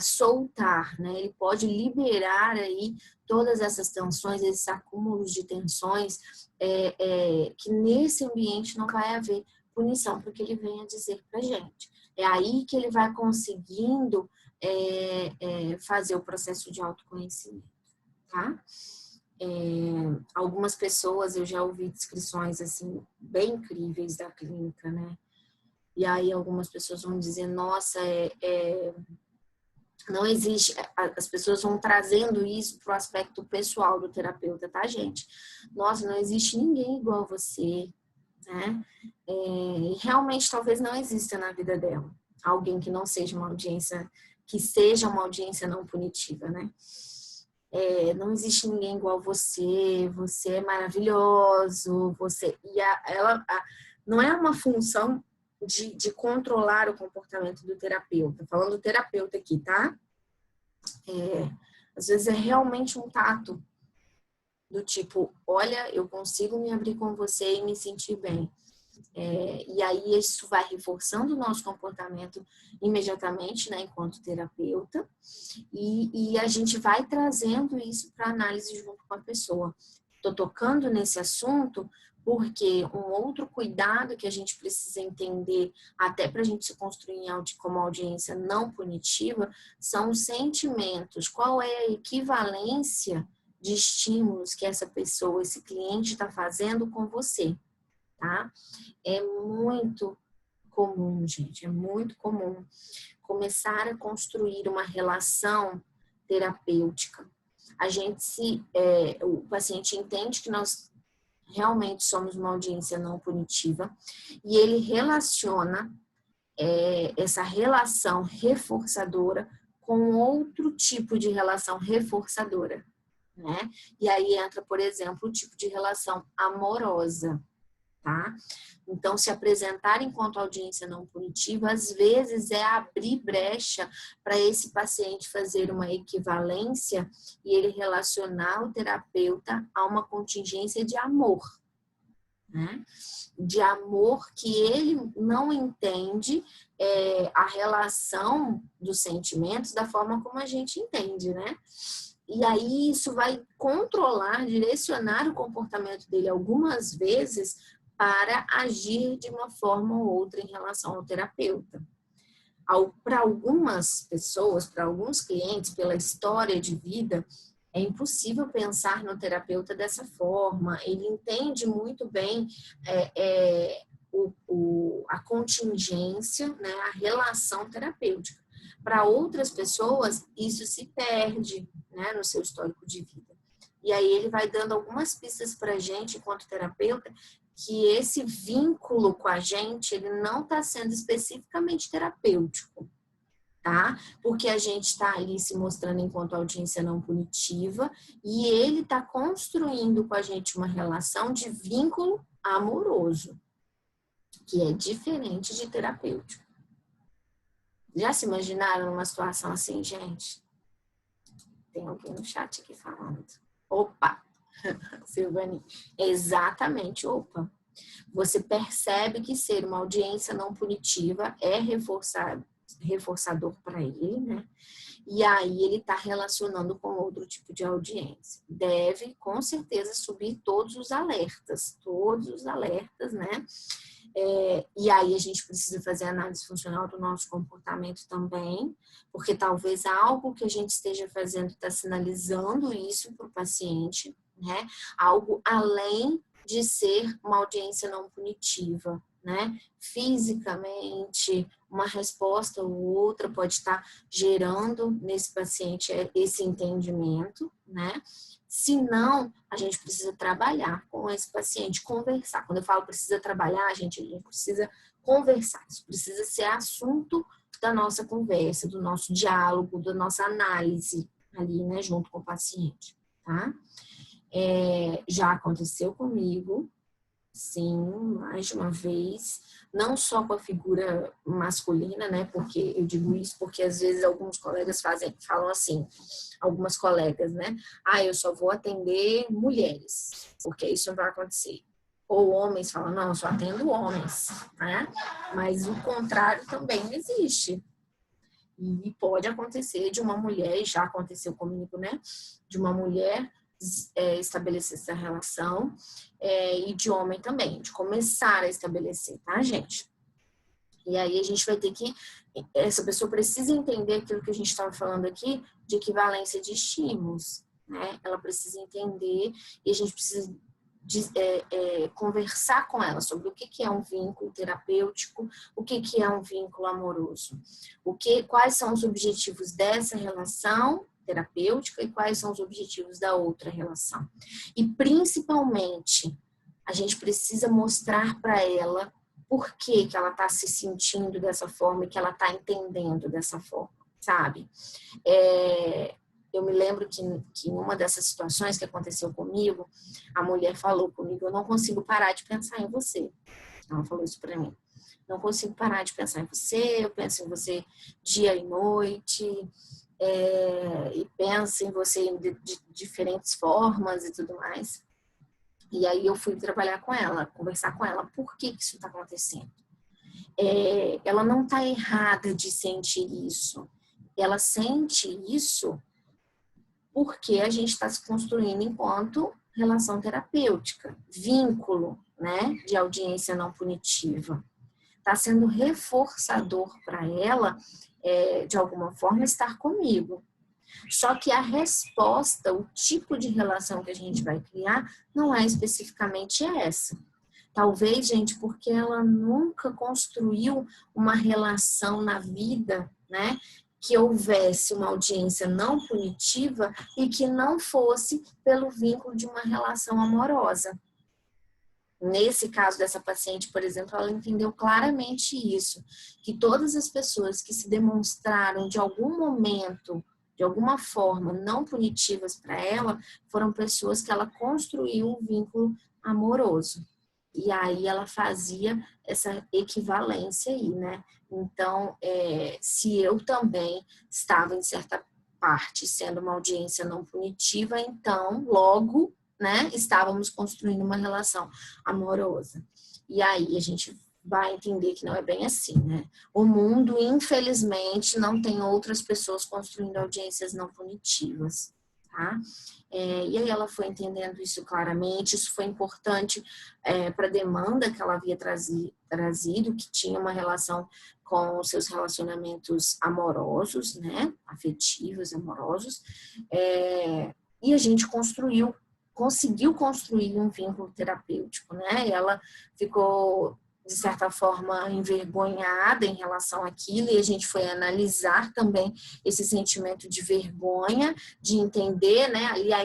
soltar, né? Ele pode liberar aí todas essas tensões, esses acúmulos de tensões, que nesse ambiente não vai haver punição, porque ele vem a dizer pra gente. É aí que ele vai conseguindo fazer o processo de autoconhecimento. Tá? Algumas pessoas, eu já ouvi descrições assim, bem incríveis da clínica, né? E aí algumas pessoas vão dizer, nossa, não existe, as pessoas vão trazendo isso para o aspecto pessoal do terapeuta, tá, gente? Nossa, não existe ninguém igual a você, né? E realmente talvez não exista na vida dela alguém que não seja uma audiência, que seja uma audiência não punitiva, né? Não existe ninguém igual você é maravilhoso, não é uma função de controlar o comportamento do terapeuta, falando do terapeuta aqui, tá? Às vezes é realmente um tato do tipo, olha, eu consigo me abrir com você e me sentir bem. E aí isso vai reforçando o nosso comportamento imediatamente, né, enquanto terapeuta, e a gente vai trazendo isso para análise junto com a pessoa. Estou tocando nesse assunto porque um outro cuidado que a gente precisa entender, até para a gente se construir como audiência não punitiva, são os sentimentos. Qual é a equivalência de estímulos que essa pessoa, esse cliente está fazendo com você, tá? É muito comum, gente, é muito comum começar a construir uma relação terapêutica. O paciente entende que nós realmente somos uma audiência não punitiva e ele relaciona essa relação reforçadora com outro tipo de relação reforçadora, né? E aí entra, por exemplo, o tipo de relação amorosa. Tá? Então, se apresentar enquanto audiência não punitiva, às vezes é abrir brecha para esse paciente fazer uma equivalência e ele relacionar o terapeuta a uma contingência de amor, né? De amor que ele não entende a relação dos sentimentos da forma como a gente entende, né? E aí isso vai controlar, direcionar o comportamento dele algumas vezes para agir de uma forma ou outra em relação ao terapeuta. Para algumas pessoas, para alguns clientes, pela história de vida, é impossível pensar no terapeuta dessa forma. Ele entende muito bem a contingência, né, a relação terapêutica. Para outras pessoas, isso se perde, né, no seu histórico de vida. E aí ele vai dando algumas pistas para a gente, enquanto terapeuta, que esse vínculo com a gente, ele não está sendo especificamente terapêutico, tá? Porque a gente está ali se mostrando enquanto audiência não punitiva e ele está construindo com a gente uma relação de vínculo amoroso, que é diferente de terapêutico. Já se imaginaram numa situação assim, gente? Tem alguém no chat aqui falando. Opa! Silvani, exatamente, opa. Você percebe que ser uma audiência não punitiva é reforçador para ele, né? E aí ele está relacionando com outro tipo de audiência. Deve, com certeza, subir todos os alertas, né? E aí a gente precisa fazer análise funcional do nosso comportamento também, porque talvez algo que a gente esteja fazendo está sinalizando isso para o paciente, né? Algo além de ser uma audiência não punitiva, né? Fisicamente, uma resposta ou outra pode estar gerando nesse paciente esse entendimento, né? Se não, a gente precisa trabalhar com esse paciente, conversar. Quando eu falo precisa trabalhar, a gente precisa conversar. Isso precisa ser assunto da nossa conversa, do nosso diálogo, da nossa análise ali, né, junto com o paciente, tá? Já aconteceu comigo, sim, mais de uma vez, não só com a figura masculina, né? Porque eu digo isso porque às vezes alguns colegas falam assim, algumas colegas, né? Eu só vou atender mulheres, porque isso não vai acontecer. Ou homens falam, não, eu só atendo homens, né? Mas o contrário também existe. E pode acontecer de uma mulher, e já aconteceu comigo, né? De uma mulher estabelecer essa relação e de homem também, de começar a estabelecer, tá, gente? E aí a gente vai ter que, essa pessoa precisa entender aquilo que a gente estava falando aqui, de equivalência de estímulos, né? Ela precisa entender e a gente precisa conversar com ela sobre o que é um vínculo terapêutico, o que é um vínculo amoroso, quais são os objetivos dessa relação terapêutica e quais são os objetivos da outra relação. E, principalmente, a gente precisa mostrar para ela por que ela está se sentindo dessa forma e que ela está entendendo dessa forma, sabe? Eu me lembro que em uma dessas situações que aconteceu comigo, a mulher falou comigo, eu não consigo parar de pensar em você. Ela falou isso para mim. Não consigo parar de pensar em você, eu penso em você dia e noite, e penso em você de diferentes formas e tudo mais. E aí eu fui trabalhar com ela, conversar com ela, por que isso está acontecendo? Ela não está errada de sentir isso. Ela sente isso porque a gente está se construindo enquanto relação terapêutica, vínculo, né, de audiência não punitiva. Está sendo reforçador para ela, de alguma forma, estar comigo. Só que a resposta, o tipo de relação que a gente vai criar, não é especificamente essa. Talvez, gente, porque ela nunca construiu uma relação na vida, né? Que houvesse uma audiência não punitiva e que não fosse pelo vínculo de uma relação amorosa. Nesse caso dessa paciente, por exemplo, ela entendeu claramente isso, que todas as pessoas que se demonstraram de algum momento, de alguma forma, não punitivas para ela, foram pessoas que ela construiu um vínculo amoroso. E aí ela fazia essa equivalência aí, né? Então, se eu também estava, em certa parte, sendo uma audiência não punitiva, então, logo, né, estávamos construindo uma relação amorosa. E aí a gente vai entender que não é bem assim, né? O mundo, infelizmente, não tem outras pessoas construindo audiências não punitivas, tá? E aí ela foi entendendo isso claramente, isso foi importante para a demanda que ela havia trazido, que tinha uma relação com os seus relacionamentos amorosos, né? Afetivos, amorosos, e a gente conseguiu construir um vínculo terapêutico, né? Ela ficou, de certa forma, envergonhada em relação àquilo e a gente foi analisar também esse sentimento de vergonha, de entender, né, ali a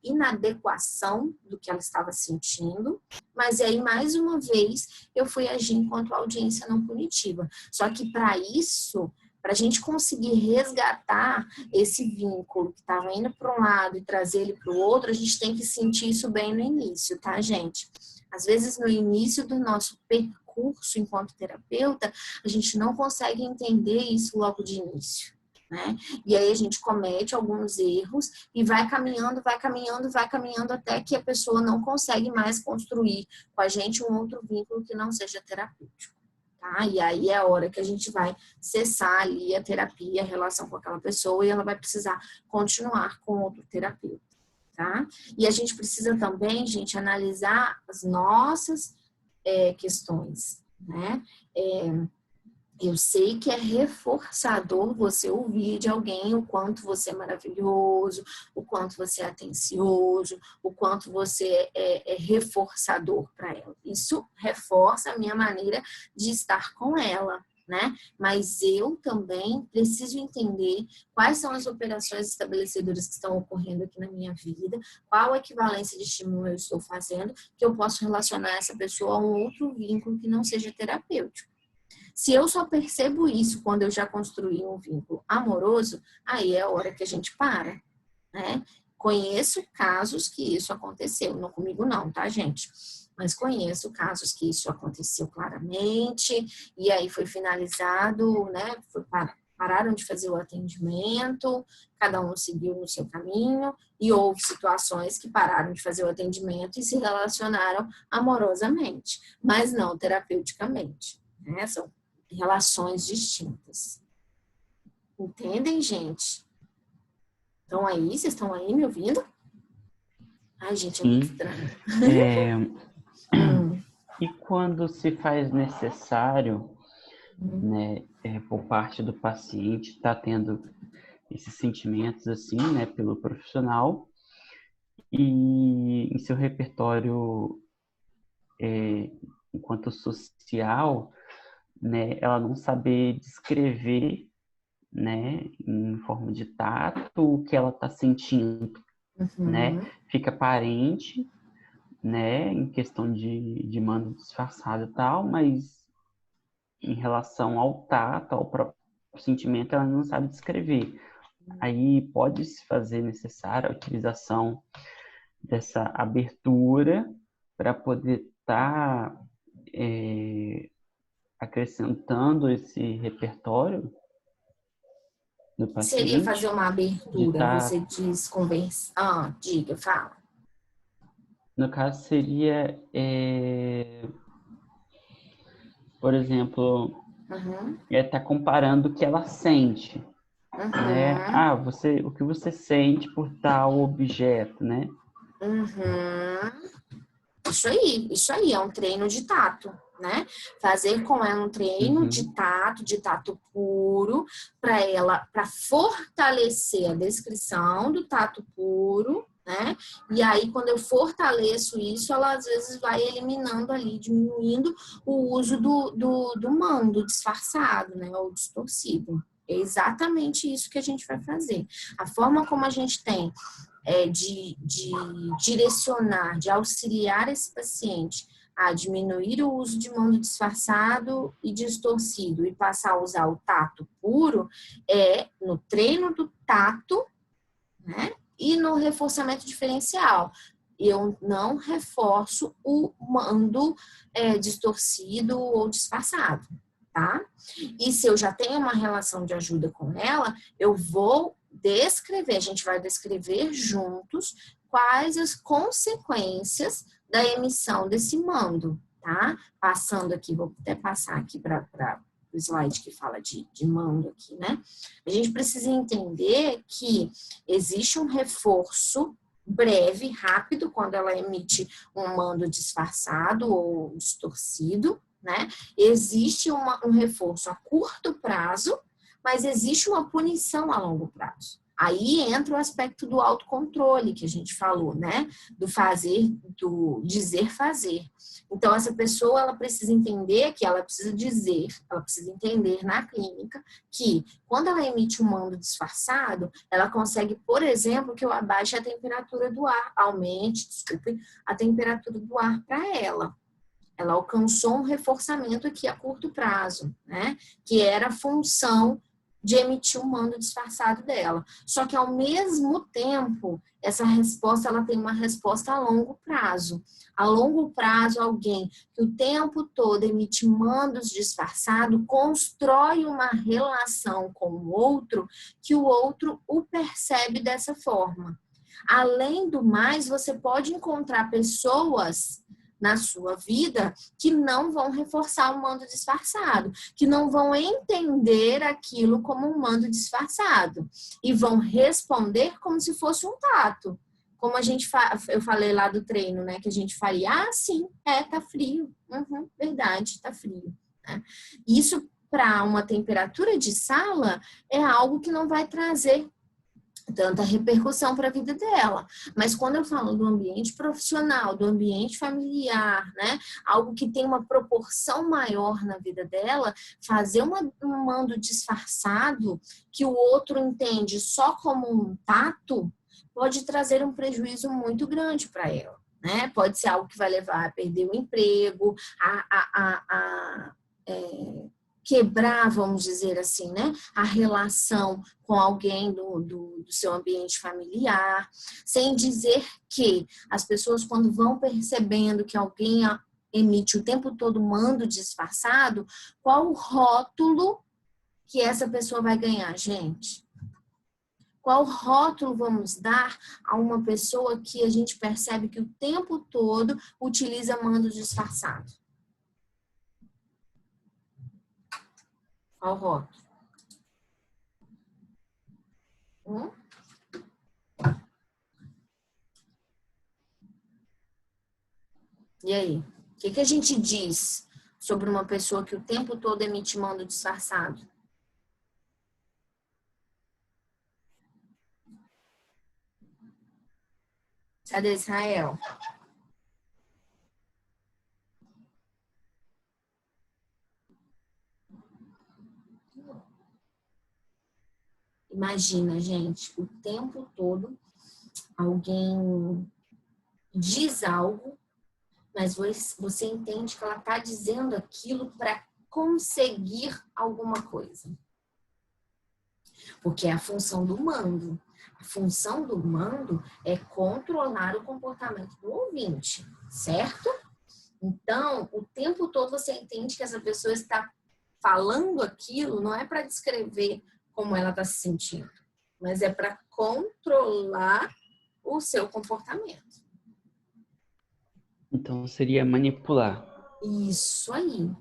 inadequação do que ela estava sentindo, mas aí, mais uma vez, eu fui agir enquanto audiência não punitiva. Só que para isso, para a gente conseguir resgatar esse vínculo que estava indo para um lado e trazer ele para o outro, a gente tem que sentir isso bem no início, tá, gente? Às vezes, no início do nosso percurso enquanto terapeuta, a gente não consegue entender isso logo de início. né? E aí a gente comete alguns erros e vai caminhando até que a pessoa não consegue mais construir com a gente um outro vínculo que não seja terapêutico, tá? E aí é a hora que a gente vai cessar ali a terapia, a relação com aquela pessoa, e ela vai precisar continuar com outro terapeuta, tá? E a gente precisa também, gente, analisar as nossas questões, né? Eu sei que é reforçador você ouvir de alguém o quanto você é maravilhoso, o quanto você é atencioso, o quanto você é reforçador para ela. Isso reforça a minha maneira de estar com ela, né? Mas eu também preciso entender quais são as operações estabelecedoras que estão ocorrendo aqui na minha vida, qual a equivalência de estímulo eu estou fazendo, que eu posso relacionar essa pessoa a um outro vínculo que não seja terapêutico. Se eu só percebo isso quando eu já construí um vínculo amoroso, aí é a hora que a gente para, né? Conheço casos que isso aconteceu, não comigo não, tá, gente? Mas conheço casos que isso aconteceu claramente, e aí foi finalizado, né? Pararam de fazer o atendimento, cada um seguiu no seu caminho, e houve situações que pararam de fazer o atendimento e se relacionaram amorosamente, mas não terapeuticamente, né? São relações distintas. Entendem, gente? Estão aí? Vocês estão aí me ouvindo? Ai, gente, é muito estranho. E quando se faz necessário, né, por parte do paciente, está tendo esses sentimentos assim, né, pelo profissional, e em seu repertório enquanto social, né, ela não saber descrever, né, em forma de tato o que ela está sentindo, né, fica aparente, né, em questão de mando disfarçado e tal, mas em relação ao tato, ao próprio sentimento, ela não sabe descrever. Aí pode-se fazer necessária a utilização dessa abertura para poder estar acrescentando esse repertório do Seria paciente, fazer uma de abertura, estar, você diz conversa. Diga, fala. no caso seria, por exemplo, tá comparando o que ela sente, né? O que você sente por tal objeto, né? Isso aí, é um treino de tato, né? Fazer com ela um treino de tato puro, para fortalecer a descrição do tato puro, né? E aí, quando eu fortaleço isso, ela às vezes vai eliminando ali, diminuindo o uso do mando disfarçado, né? Ou distorcido. É exatamente isso que a gente vai fazer. A forma como a gente tem de direcionar, de auxiliar esse paciente a diminuir o uso de mando disfarçado e distorcido e passar a usar o tato puro, no treino do tato, né? E no reforçamento diferencial. Eu não reforço o mando distorcido ou disfarçado, tá? E se eu já tenho uma relação de ajuda com ela, eu vou descrever, a gente vai descrever juntos quais as consequências da emissão desse mando, tá? Passando aqui, vou até passar aqui para o slide que fala de mando aqui, né? A gente precisa entender que existe um reforço breve, rápido, quando ela emite um mando disfarçado ou distorcido, né? Existe um reforço a curto prazo, mas existe uma punição a longo prazo. Aí entra o aspecto do autocontrole que a gente falou, né? Do fazer, do dizer fazer. Então, essa pessoa, ela precisa entender que ela precisa dizer, ela precisa entender na clínica que quando ela emite um mando disfarçado, ela consegue, por exemplo, que eu abaixe a temperatura do ar, aumente, a temperatura do ar para ela. Ela alcançou um reforçamento aqui a curto prazo, né? Que era a função de emitir um mando disfarçado dela. Só que, ao mesmo tempo, essa resposta ela tem uma resposta a longo prazo. A longo prazo, alguém que o tempo todo emite mandos disfarçados constrói uma relação com o outro que o outro o percebe dessa forma. Além do mais, você pode encontrar pessoas na sua vida que não vão reforçar o mando disfarçado, que não vão entender aquilo como um mando disfarçado e vão responder como se fosse um tato. Como eu falei lá do treino, né? Que a gente faria, sim, tá frio. Uhum, verdade, tá frio. Né? Isso, para uma temperatura de sala, é algo que não vai trazer tanta repercussão para a vida dela. Mas quando eu falo do ambiente profissional, do ambiente familiar, né? Algo que tem uma proporção maior na vida dela, fazer um mando disfarçado que o outro entende só como um tato, pode trazer um prejuízo muito grande para ela. Né? Pode ser algo que vai levar a perder o emprego, quebrar, vamos dizer assim, né? A relação com alguém do seu ambiente familiar, sem dizer que as pessoas, quando vão percebendo que alguém emite o tempo todo mando disfarçado, qual o rótulo que essa pessoa vai ganhar, gente? Qual rótulo vamos dar a uma pessoa que a gente percebe que o tempo todo utiliza mando disfarçado? Qual rótulo? E aí? O que a gente diz sobre uma pessoa que o tempo todo emite mando disfarçado? Cadê Israel? Imagina, gente, o tempo todo alguém diz algo, mas você entende que ela está dizendo aquilo para conseguir alguma coisa. Porque é a função do mando. A função do mando é controlar o comportamento do ouvinte, certo? Então, o tempo todo você entende que essa pessoa está falando aquilo, não é para descrever como ela está se sentindo, mas é para controlar o seu comportamento. Então, seria manipular. Isso aí.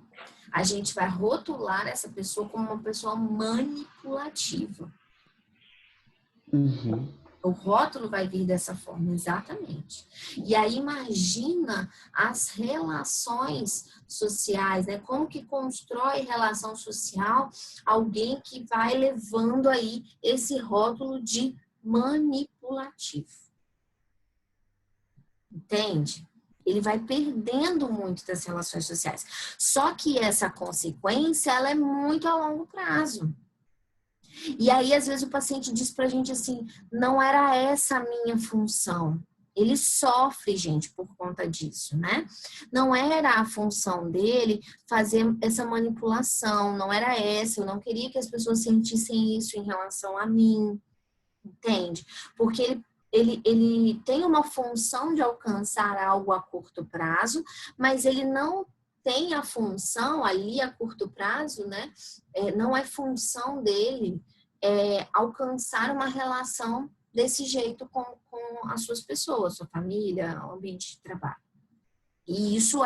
A gente vai rotular essa pessoa como uma pessoa manipulativa. Uhum. O rótulo vai vir dessa forma, exatamente. E aí imagina as relações sociais, né? Como que constrói relação social alguém que vai levando aí esse rótulo de manipulativo. Entende? Ele vai perdendo muito das relações sociais. Só que essa consequência, ela é muito a longo prazo. E aí, às vezes, o paciente diz pra gente assim, não era essa a minha função. Ele sofre, gente, por conta disso, né? Não era a função dele fazer essa manipulação, não era essa. Eu não queria que as pessoas sentissem isso em relação a mim, entende? Porque ele tem uma função de alcançar algo a curto prazo, mas ele não tem a função ali a curto prazo, né? Não é função dele alcançar uma relação desse jeito com as suas pessoas, sua família, o ambiente de trabalho. E isso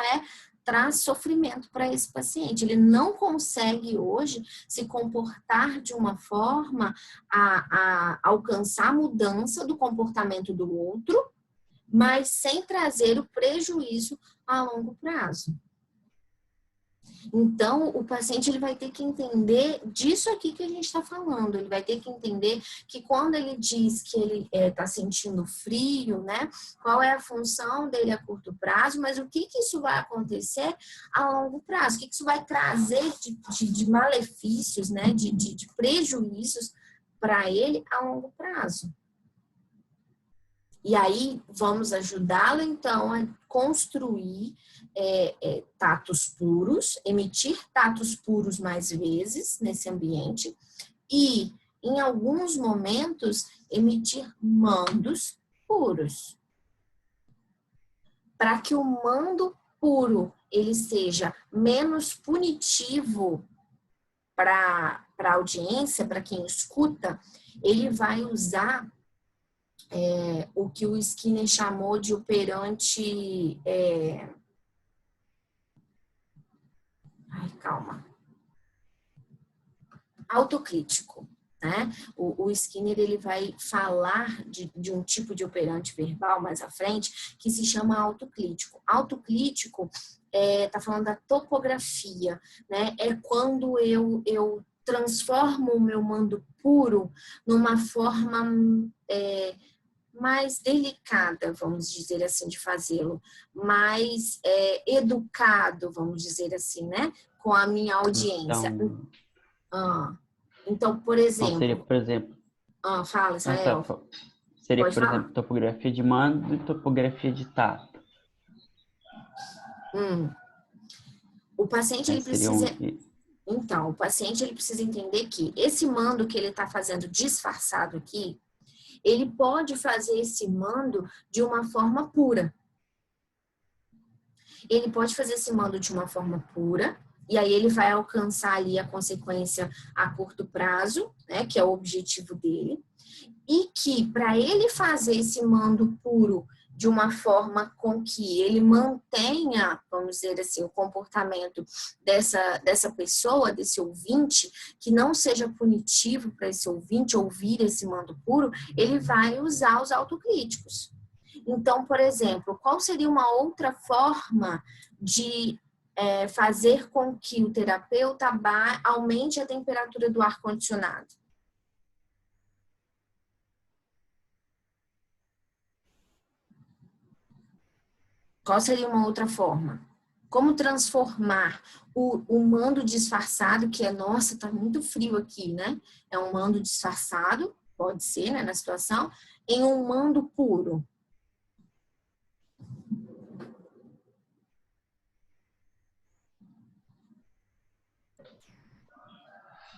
traz sofrimento para esse paciente. Ele não consegue hoje se comportar de uma forma a alcançar a mudança do comportamento do outro, mas sem trazer o prejuízo a longo prazo. Então, o paciente ele vai ter que entender disso aqui que a gente está falando. Ele vai ter que entender que quando ele diz que ele está sentindo frio, né? Qual é a função dele a curto prazo, mas o que isso vai acontecer a longo prazo? O que isso vai trazer de malefícios, né? De prejuízos para ele a longo prazo. E aí, vamos ajudá-lo, então, a construir tatos puros, emitir tatos puros mais vezes nesse ambiente e, em alguns momentos, emitir mandos puros. Para que o mando puro ele seja menos punitivo para a audiência, para quem escuta, ele vai usar o que o Skinner chamou de operante... autocrítico, né? O Skinner ele vai falar de um tipo de operante verbal mais à frente que se chama autocrítico. Autocrítico tá falando da topografia, né? É quando eu transformo o meu mando puro numa forma mais delicada, vamos dizer assim, de fazê-lo, mais educado, vamos dizer assim, né? Com a minha audiência. Então, por Então seria, exemplo... por exemplo... fala, Israel. Seria, Pode por falar. exemplo, topografia de mando e topografia de tato. O paciente, ele precisa... Seria Então, o paciente, ele precisa entender que esse mando que ele está fazendo disfarçado aqui, ele pode fazer esse mando de uma forma pura. Ele pode fazer esse mando de uma forma pura, e aí ele vai alcançar ali a consequência a curto prazo, né, que é o objetivo dele, e que para ele fazer esse mando puro de uma forma com que ele mantenha, vamos dizer assim, o comportamento dessa pessoa, desse ouvinte, que não seja punitivo para esse ouvinte ouvir esse mando puro, ele vai usar os autocríticos. Então, por exemplo, qual seria uma outra forma de fazer com que o terapeuta aumente a temperatura do ar-condicionado? Qual seria uma outra forma? Como transformar o mando disfarçado, que é, nossa, tá muito frio aqui, né? É um mando disfarçado, pode ser, né, na situação, em um mando puro.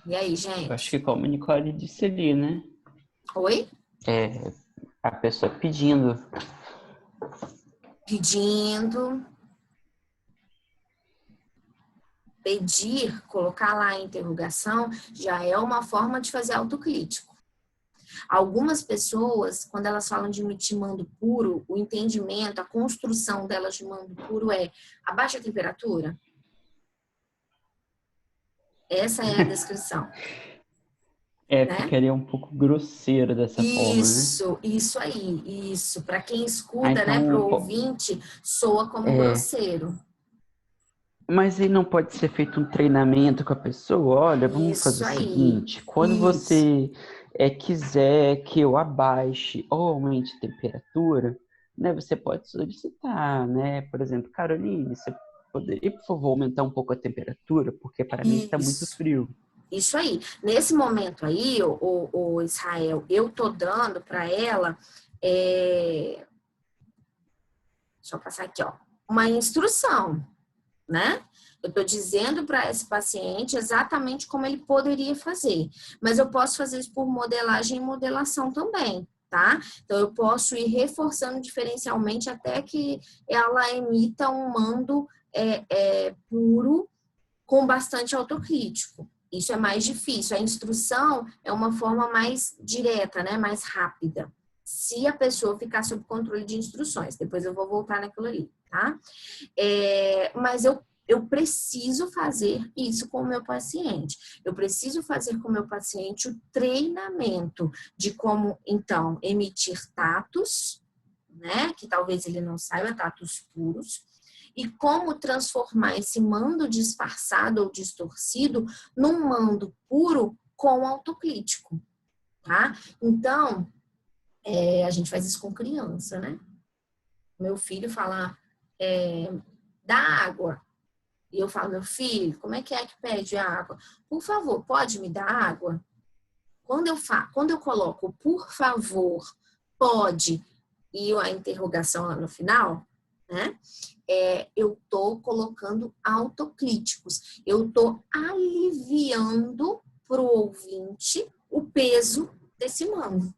E aí, gente? Eu acho que como a Nicole disse ali, né? Oi? A pessoa pedindo. Pedir, colocar lá a interrogação, já é uma forma de fazer autocrítico. Algumas pessoas, quando elas falam de emitir mando puro, o entendimento, a construção delas de mando puro é abaixa a temperatura. Essa é a descrição. Ficaria um pouco grosseiro dessa forma, né? Isso aí, isso. Para quem escuta, então, né, para o ouvinte, soa como grosseiro. Mas aí não pode ser feito um treinamento com a pessoa? Olha, vamos fazer o seguinte, quando você quiser que eu abaixe ou aumente a temperatura, né, você pode solicitar, né? Por exemplo, Caroline, você poderia, por favor, aumentar um pouco a temperatura? Porque para mim está muito frio. Isso aí. Nesse momento aí, o Israel, eu tô dando para ela, deixa eu passar aqui, ó, uma instrução, né? Eu estou dizendo para esse paciente exatamente como ele poderia fazer, mas eu posso fazer isso por modelagem e modelação também, tá? Então, eu posso ir reforçando diferencialmente até que ela emita um mando puro com bastante autocrítico. Isso é mais difícil. A instrução é uma forma mais direta, né? Mais rápida. Se a pessoa ficar sob controle de instruções. Depois eu vou voltar naquilo ali, tá? Mas eu preciso fazer isso com o meu paciente. Eu preciso fazer com o meu paciente o treinamento de como, então, emitir tatos, né? Que talvez ele não saiba, tatos puros. E como transformar esse mando disfarçado ou distorcido num mando puro com autocrítico, tá? Então, a gente faz isso com criança, né? Meu filho fala, dá água. E eu falo, meu filho, como é que pede água? Por favor, pode me dar água? Quando eu coloco, por favor, pode, e a interrogação lá no final, né? Eu estou colocando autocríticos. Eu estou aliviando para o ouvinte o peso desse mando.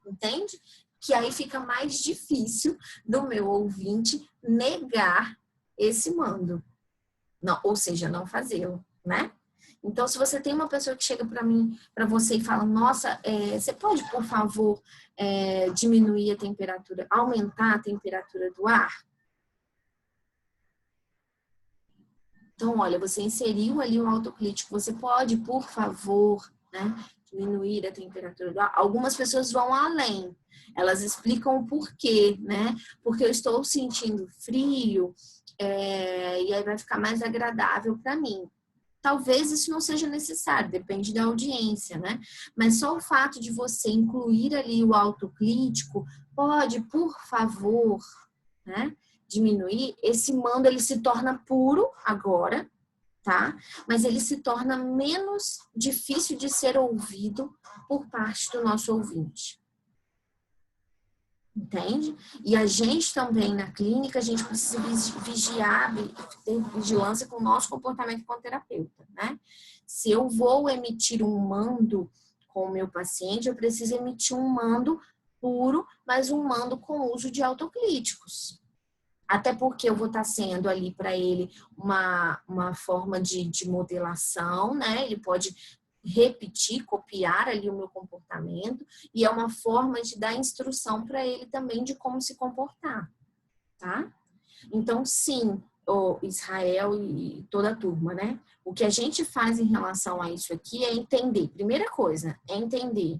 Entende? Que aí fica mais difícil do meu ouvinte negar esse mando. Não, ou seja, não fazê-lo, né? Então, se você tem uma pessoa que chega para mim, para você e fala, nossa, você pode, por favor, diminuir a temperatura, aumentar a temperatura do ar? Então, olha, você inseriu ali o autocrítico, você pode, por favor, né, diminuir a temperatura do ar? Algumas pessoas vão além, elas explicam o porquê, né? Porque eu estou sentindo frio, e aí vai ficar mais agradável para mim. Talvez isso não seja necessário, depende da audiência, né? Mas só o fato de você incluir ali o autocrítico pode, por favor, né, diminuir. Esse mando, ele se torna puro agora, tá? Mas ele se torna menos difícil de ser ouvido por parte do nosso ouvinte. Entende? E a gente também, na clínica, a gente precisa vigiar, ter vigilância com o nosso comportamento como terapeuta, né? Se eu vou emitir um mando com o meu paciente, eu preciso emitir um mando puro, mas um mando com uso de autocríticos. Até porque eu vou estar sendo ali para ele uma forma de modelação, né? Ele pode repetir, copiar ali o meu comportamento, e é uma forma de dar instrução para ele também de como se comportar, tá? Então, sim, o Israel e toda a turma, né? O que a gente faz em relação a isso aqui é entender, primeira coisa, é entender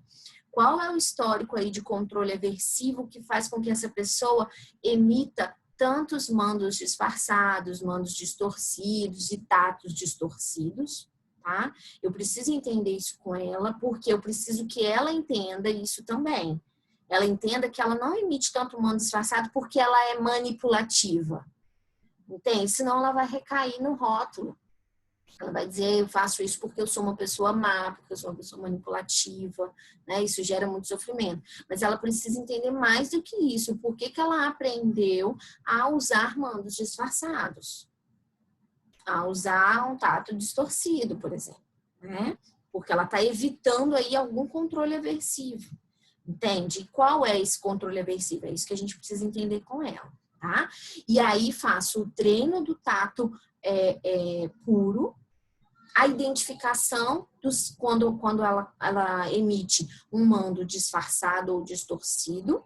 qual é o histórico aí de controle aversivo que faz com que essa pessoa emita tantos mandos disfarçados, mandos distorcidos e tatos distorcidos, tá? Eu preciso entender isso com ela, porque eu preciso que ela entenda isso também. Ela entenda que ela não emite tanto mando disfarçado porque ela é manipulativa, entende? Senão ela vai recair no rótulo. Ela vai dizer, eu faço isso porque eu sou uma pessoa má, porque eu sou uma pessoa manipulativa, né? Isso gera muito sofrimento. Mas ela precisa entender mais do que isso. Por que ela aprendeu a usar mandos disfarçados? A usar um tato distorcido, por exemplo, né? Porque ela está evitando aí algum controle aversivo. Entende? E qual é esse controle aversivo? É isso que a gente precisa entender com ela, tá? E aí faço o treino do tato puro, a identificação quando ela emite um mando disfarçado ou distorcido.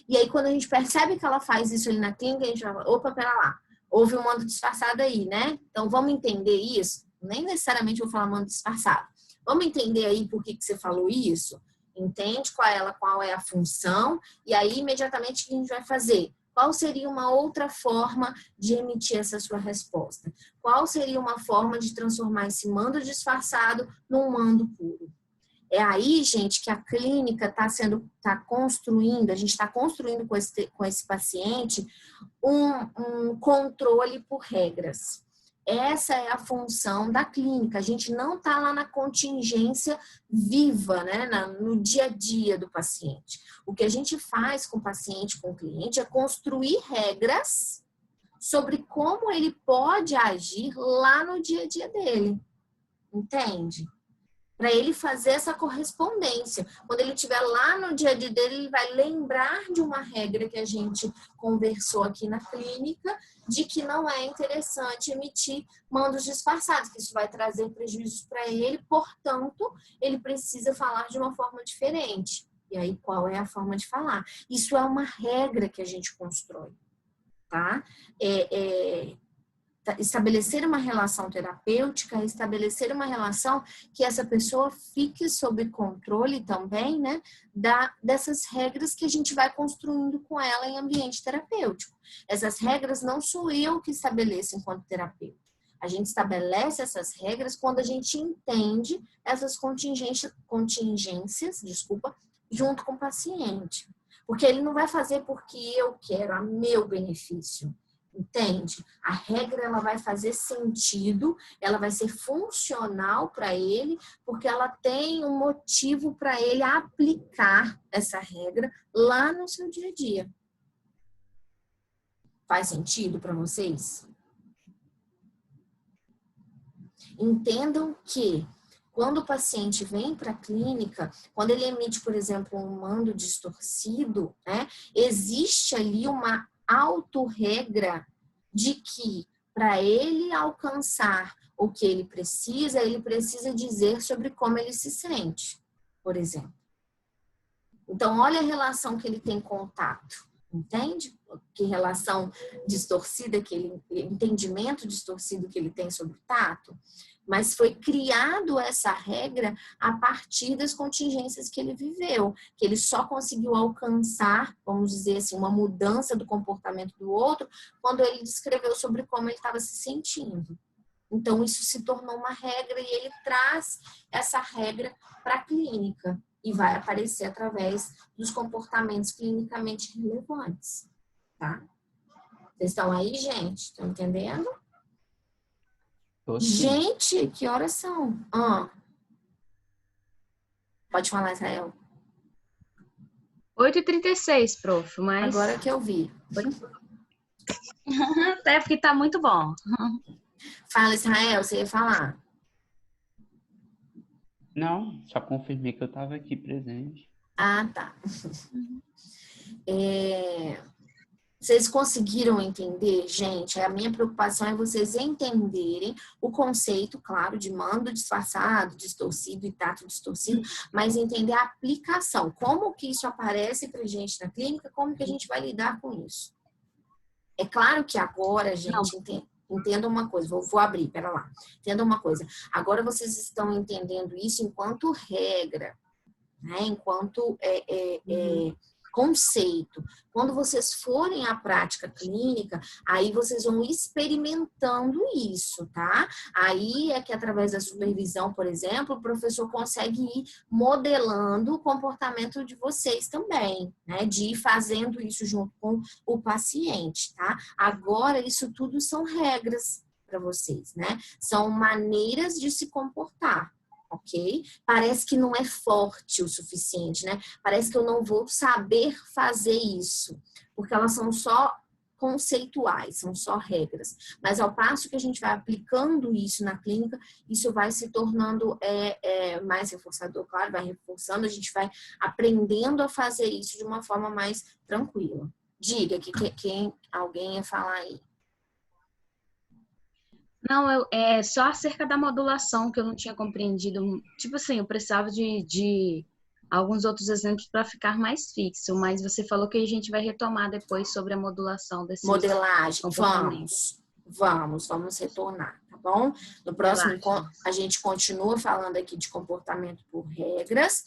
E aí, quando a gente percebe que ela faz isso ali na clínica, a gente vai falar, opa, pera lá, houve um mando disfarçado aí, né? Então, vamos entender isso? Nem necessariamente vou falar mando disfarçado. Vamos entender aí por que você falou isso? Entende qual é a função? E aí, imediatamente, o que a gente vai fazer? Qual seria uma outra forma de emitir essa sua resposta? Qual seria uma forma de transformar esse mando disfarçado num mando puro? É aí, gente, que a clínica está construindo, a gente está construindo com esse paciente um controle por regras. Essa é a função da clínica. A gente não está lá na contingência viva, né, no dia a dia do paciente. O que a gente faz com o paciente, com o cliente, é construir regras sobre como ele pode agir lá no dia a dia dele. Entende? Para ele fazer essa correspondência. Quando ele estiver lá no dia a dia dele, ele vai lembrar de uma regra que a gente conversou aqui na clínica, de que não é interessante emitir mandos disfarçados, que isso vai trazer prejuízos para ele, portanto, ele precisa falar de uma forma diferente. E aí, qual é a forma de falar? Isso é uma regra que a gente constrói, tá? Estabelecer uma relação terapêutica, estabelecer uma relação que essa pessoa fique sob controle também, né, dessas regras que a gente vai construindo com ela em ambiente terapêutico. Essas regras não sou eu que estabeleço enquanto terapeuta. A gente estabelece essas regras quando a gente entende essas contingências, junto com o paciente. Porque ele não vai fazer porque eu quero, a meu benefício. Entende? A regra ela vai fazer sentido, ela vai ser funcional para ele, porque ela tem um motivo para ele aplicar essa regra lá no seu dia a dia. Faz sentido para vocês? Entendam que quando o paciente vem para a clínica, quando ele emite, por exemplo, um mando distorcido, né, existe ali uma autorregra de que, para ele alcançar o que ele precisa dizer sobre como ele se sente, por exemplo. Então, olha a relação que ele tem com o tato, entende? Que relação distorcida, entendimento distorcido que ele tem sobre o tato. Mas foi criado essa regra a partir das contingências que ele viveu, que ele só conseguiu alcançar, vamos dizer assim, uma mudança do comportamento do outro quando ele descreveu sobre como ele estava se sentindo. Então, isso se tornou uma regra e ele traz essa regra para a clínica e vai aparecer através dos comportamentos clinicamente relevantes, tá? Vocês estão aí, gente? Estão entendendo? Gente, que horas são? Pode falar, Israel. 8h36, prof, mas... Agora que eu vi. Até porque tá muito bom. Fala, Israel, você ia falar? Não, só confirmei que eu estava aqui presente. Ah, tá. Vocês conseguiram entender, gente? A minha preocupação é vocês entenderem o conceito, claro, de mando disfarçado, distorcido e tato distorcido, mas entender a aplicação. Como que isso aparece pra gente na clínica, como que a gente vai lidar com isso. É claro que agora, gente, entenda uma coisa, vou abrir, pera lá. Entenda uma coisa. Agora vocês estão entendendo isso enquanto regra, né? Enquanto conceito. Quando vocês forem à prática clínica, aí vocês vão experimentando isso, tá? Aí é que através da supervisão, por exemplo, o professor consegue ir modelando o comportamento de vocês também, né? De ir fazendo isso junto com o paciente, tá? Agora, isso tudo são regras para vocês, né? São maneiras de se comportar. Ok? Parece que não é forte o suficiente, né? Parece que eu não vou saber fazer isso, porque elas são só conceituais, são só regras. Mas ao passo que a gente vai aplicando isso na clínica, isso vai se tornando mais reforçador, claro, vai reforçando, a gente vai aprendendo a fazer isso de uma forma mais tranquila. Diga que alguém ia falar aí. Não, é só acerca da modulação que eu não tinha compreendido. Tipo assim, eu precisava de alguns outros exemplos para ficar mais fixo, mas você falou que a gente vai retomar depois sobre a modulação desse modelagem. Vamos retornar, tá bom? No próximo encontro, a gente continua falando aqui de comportamento por regras,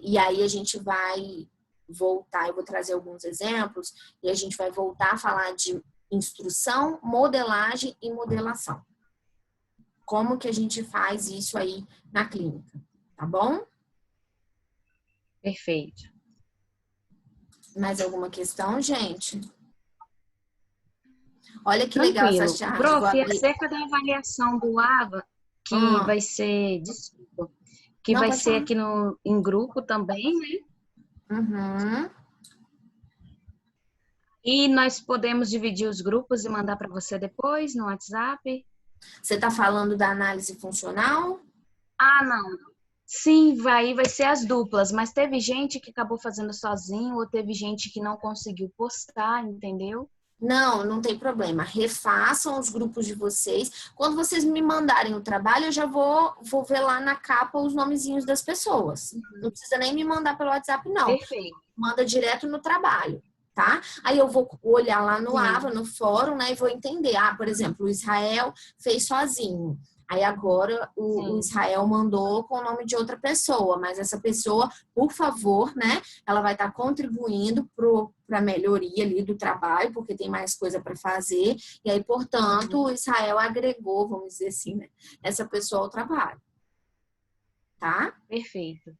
e aí a gente vai voltar, eu vou trazer alguns exemplos, e a gente vai voltar a falar de instrução, modelagem e modelação. Como que a gente faz isso aí na clínica, tá bom? Perfeito. Mais alguma questão, gente? Olha que Tranquilo. legal essa charge. Prof, acerca da avaliação do AVA, que vai ser, desculpa, que não, vai ser aqui em grupo também, né? Uhum. E nós podemos dividir os grupos e mandar para você depois no WhatsApp? Você está falando da análise funcional? Ah, não. Sim, vai ser as duplas, mas teve gente que acabou fazendo sozinho ou teve gente que não conseguiu postar, entendeu? Não tem problema. Refaçam os grupos de vocês. Quando vocês me mandarem o trabalho, eu já vou ver lá na capa os nomezinhos das pessoas. Não precisa nem me mandar pelo WhatsApp, não. Perfeito. Manda direto no trabalho. Tá? Aí eu vou olhar lá no AVA, no fórum, né? E vou entender. Por exemplo, o Israel fez sozinho. Aí agora o Israel mandou com o nome de outra pessoa. Mas essa pessoa, por favor, né? Ela vai estar contribuindo para a melhoria ali do trabalho, porque tem mais coisa para fazer. E aí, portanto, o Israel agregou, vamos dizer assim, né? Essa pessoa ao trabalho. Tá? Perfeito.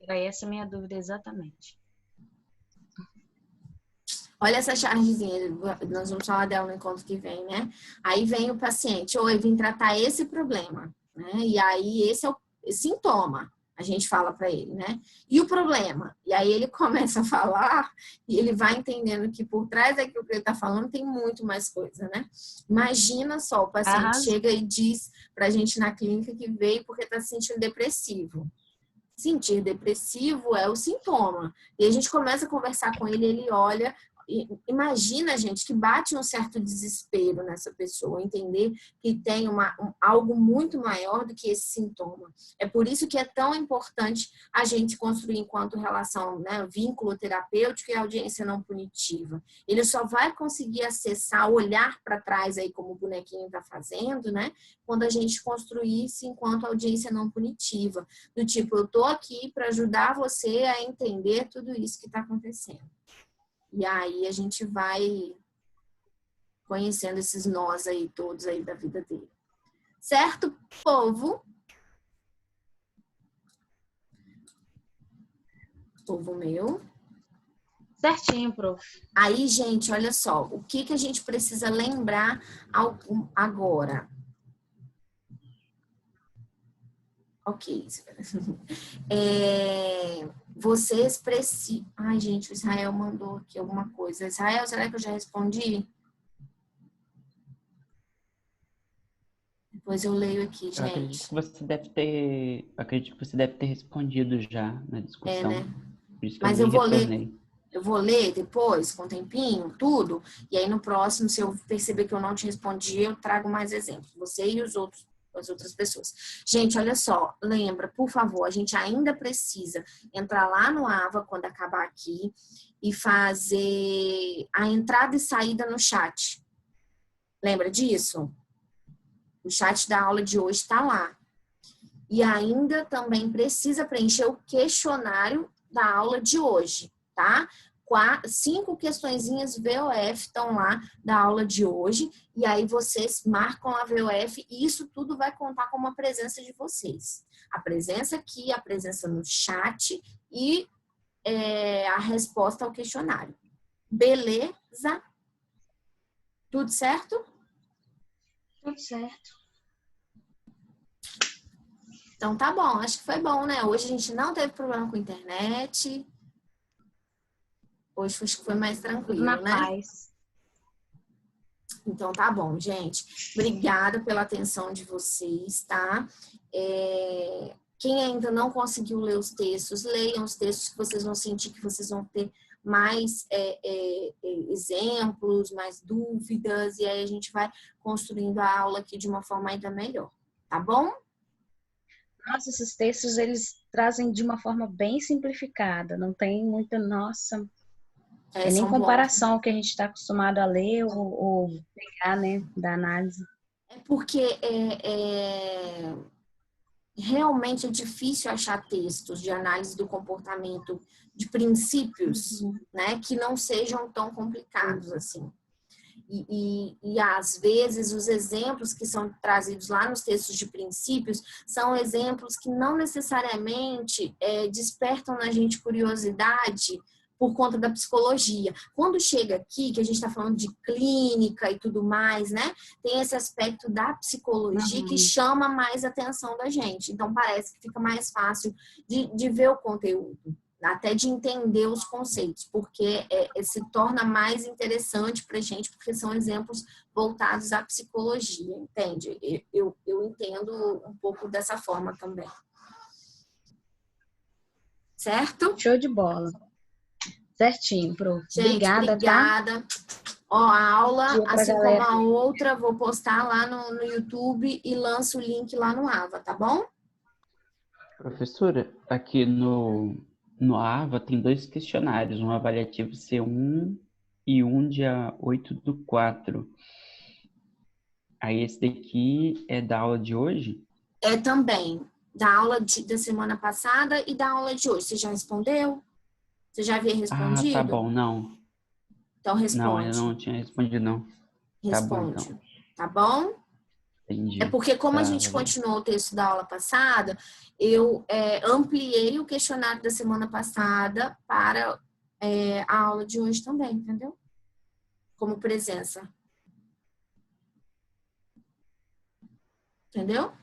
Era essa a minha dúvida exatamente. Olha essa chargezinha, nós vamos falar dela no encontro que vem, né? Aí vem o paciente, eu vim tratar esse problema, né? E aí esse é o sintoma. A gente fala para ele, né? E o problema? E aí ele começa a falar e ele vai entendendo que por trás daquilo que ele está falando tem muito mais coisa, né? Imagina só, o paciente chega e diz para a gente na clínica que veio porque está se sentindo depressivo. Sentir depressivo é o sintoma. E a gente começa a conversar com ele, ele olha... Imagina, gente, que bate um certo desespero nessa pessoa, entender que tem algo muito maior do que esse sintoma. É por isso que é tão importante a gente construir enquanto relação, né, vínculo terapêutico e audiência não punitiva. Ele só vai conseguir acessar, olhar para trás aí como o bonequinho está fazendo, né, quando a gente construir isso enquanto audiência não punitiva. Do tipo, eu estou aqui para ajudar você a entender tudo isso que está acontecendo. E aí a gente vai conhecendo esses nós aí todos aí da vida dele. Certo, povo? Povo meu. Certinho, prof. Aí, gente, olha só. O que a gente precisa lembrar agora? Ok. Vocês precisam... Ai, gente, o Israel mandou aqui alguma coisa. Israel, será que eu já respondi? Depois eu leio aqui, gente. Eu acredito que você deve ter respondido já na discussão. Né? Por isso que Mas eu eu nem vou retornei. ler. Eu vou ler depois, com um tempinho, tudo. E aí no próximo, se eu perceber que eu não te respondi, eu trago mais exemplos. Você e as outras pessoas. Gente, olha só, lembra, por favor, a gente ainda precisa entrar lá no AVA quando acabar aqui e fazer a entrada e saída no chat. Lembra disso? O chat da aula de hoje está lá. E ainda também precisa preencher o questionário da aula de hoje, tá? 5 questõezinhas VOF estão lá da aula de hoje, e aí vocês marcam a VOF e isso tudo vai contar como a presença de vocês. A presença aqui, a presença no chat e a resposta ao questionário. Beleza? Tudo certo? Tudo certo. Então tá bom, acho que foi bom, né? Hoje a gente não teve problema com a internet. Hoje acho que foi mais tranquilo, Na né? paz. Então tá bom, gente. Obrigada pela atenção de vocês, tá? Quem ainda não conseguiu ler os textos, leiam os textos que vocês vão sentir que vocês vão ter mais exemplos, mais dúvidas, e aí a gente vai construindo a aula aqui de uma forma ainda melhor, tá bom? Nossa, esses textos, eles trazem de uma forma bem simplificada. Não tem muita, nossa... nem comparação ao que a gente está acostumado a ler ou pegar, né, da análise. É porque realmente é difícil achar textos de análise do comportamento, de princípios, né, que não sejam tão complicados assim. E às vezes os exemplos que são trazidos lá nos textos de princípios são exemplos que não necessariamente despertam na gente curiosidade por conta da psicologia. Quando chega aqui, que a gente está falando de clínica e tudo mais, né? Tem esse aspecto da psicologia que chama mais a atenção da gente. Então, parece que fica mais fácil de ver o conteúdo, até de entender os conceitos, porque se torna mais interessante para a gente, porque são exemplos voltados à psicologia, entende? Eu entendo um pouco dessa forma também. Certo? Show de bola. Certinho, prof. Gente, obrigada. Tá? Ó, a aula, assim como a outra, vou postar lá no YouTube e lanço o link lá no AVA, tá bom? Professora, aqui no AVA tem 2 questionários, um avaliativo C1 e um dia 8/4. Aí esse daqui é da aula de hoje? É também, da aula da semana passada e da aula de hoje. Você já respondeu? Você já havia respondido? Ah, tá bom, não. Então responde. Não, eu não tinha respondido, não. Responde. Tá bom, então. Tá bom? Entendi. É porque como a gente continuou o texto da aula passada, eu ampliei o questionário da semana passada para a aula de hoje também, entendeu? Como presença. Entendeu?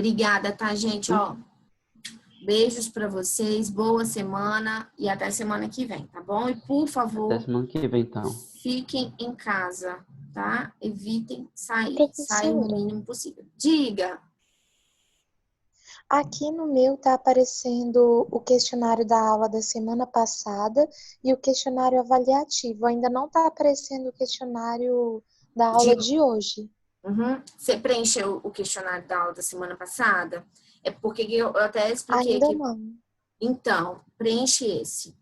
Obrigada, tá, gente? Ó, beijos para vocês, boa semana e até semana que vem, tá bom? E por Até favor, semana que vem, então. fiquem em casa, tá? Evitem sair, saiam o Professora, mínimo possível. Diga. aqui no meu tá aparecendo o questionário da aula da semana passada e o questionário avaliativo. Ainda não tá aparecendo o questionário da aula De... de hoje. Uhum. Você preencheu o questionário da aula da semana passada? É porque eu até expliquei Ainda que. não. Então, preenche esse.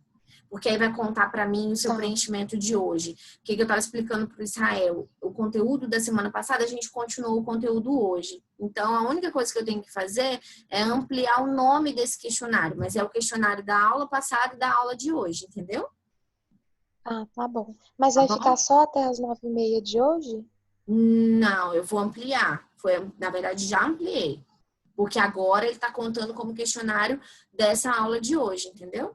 Porque aí vai contar para mim o seu Tá. preenchimento de hoje. O que eu estava explicando para o Israel? O conteúdo da semana passada, a gente continuou o conteúdo hoje. Então, a única coisa que eu tenho que fazer é ampliar o nome desse questionário. Mas é o questionário da aula passada e da aula de hoje, entendeu? Ah, tá bom. Mas Tá vai bom? ficar só até as 9h30 de hoje? Não, eu vou ampliar. Na verdade, já ampliei. Porque agora ele está contando como questionário dessa aula de hoje, entendeu?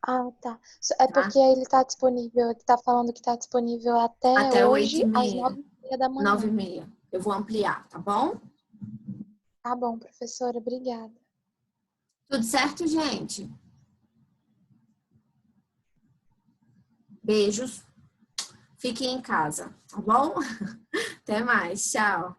Ah, tá. É Tá? porque ele tá disponível, ele tá falando que tá disponível até Até oito hoje, e às meia, 9h30 da nove e manhã. meia. Eu vou ampliar, tá bom? Tá bom, professora, obrigada. Tudo certo, gente? Beijos. Fiquem em casa, tá bom? Até mais. Tchau.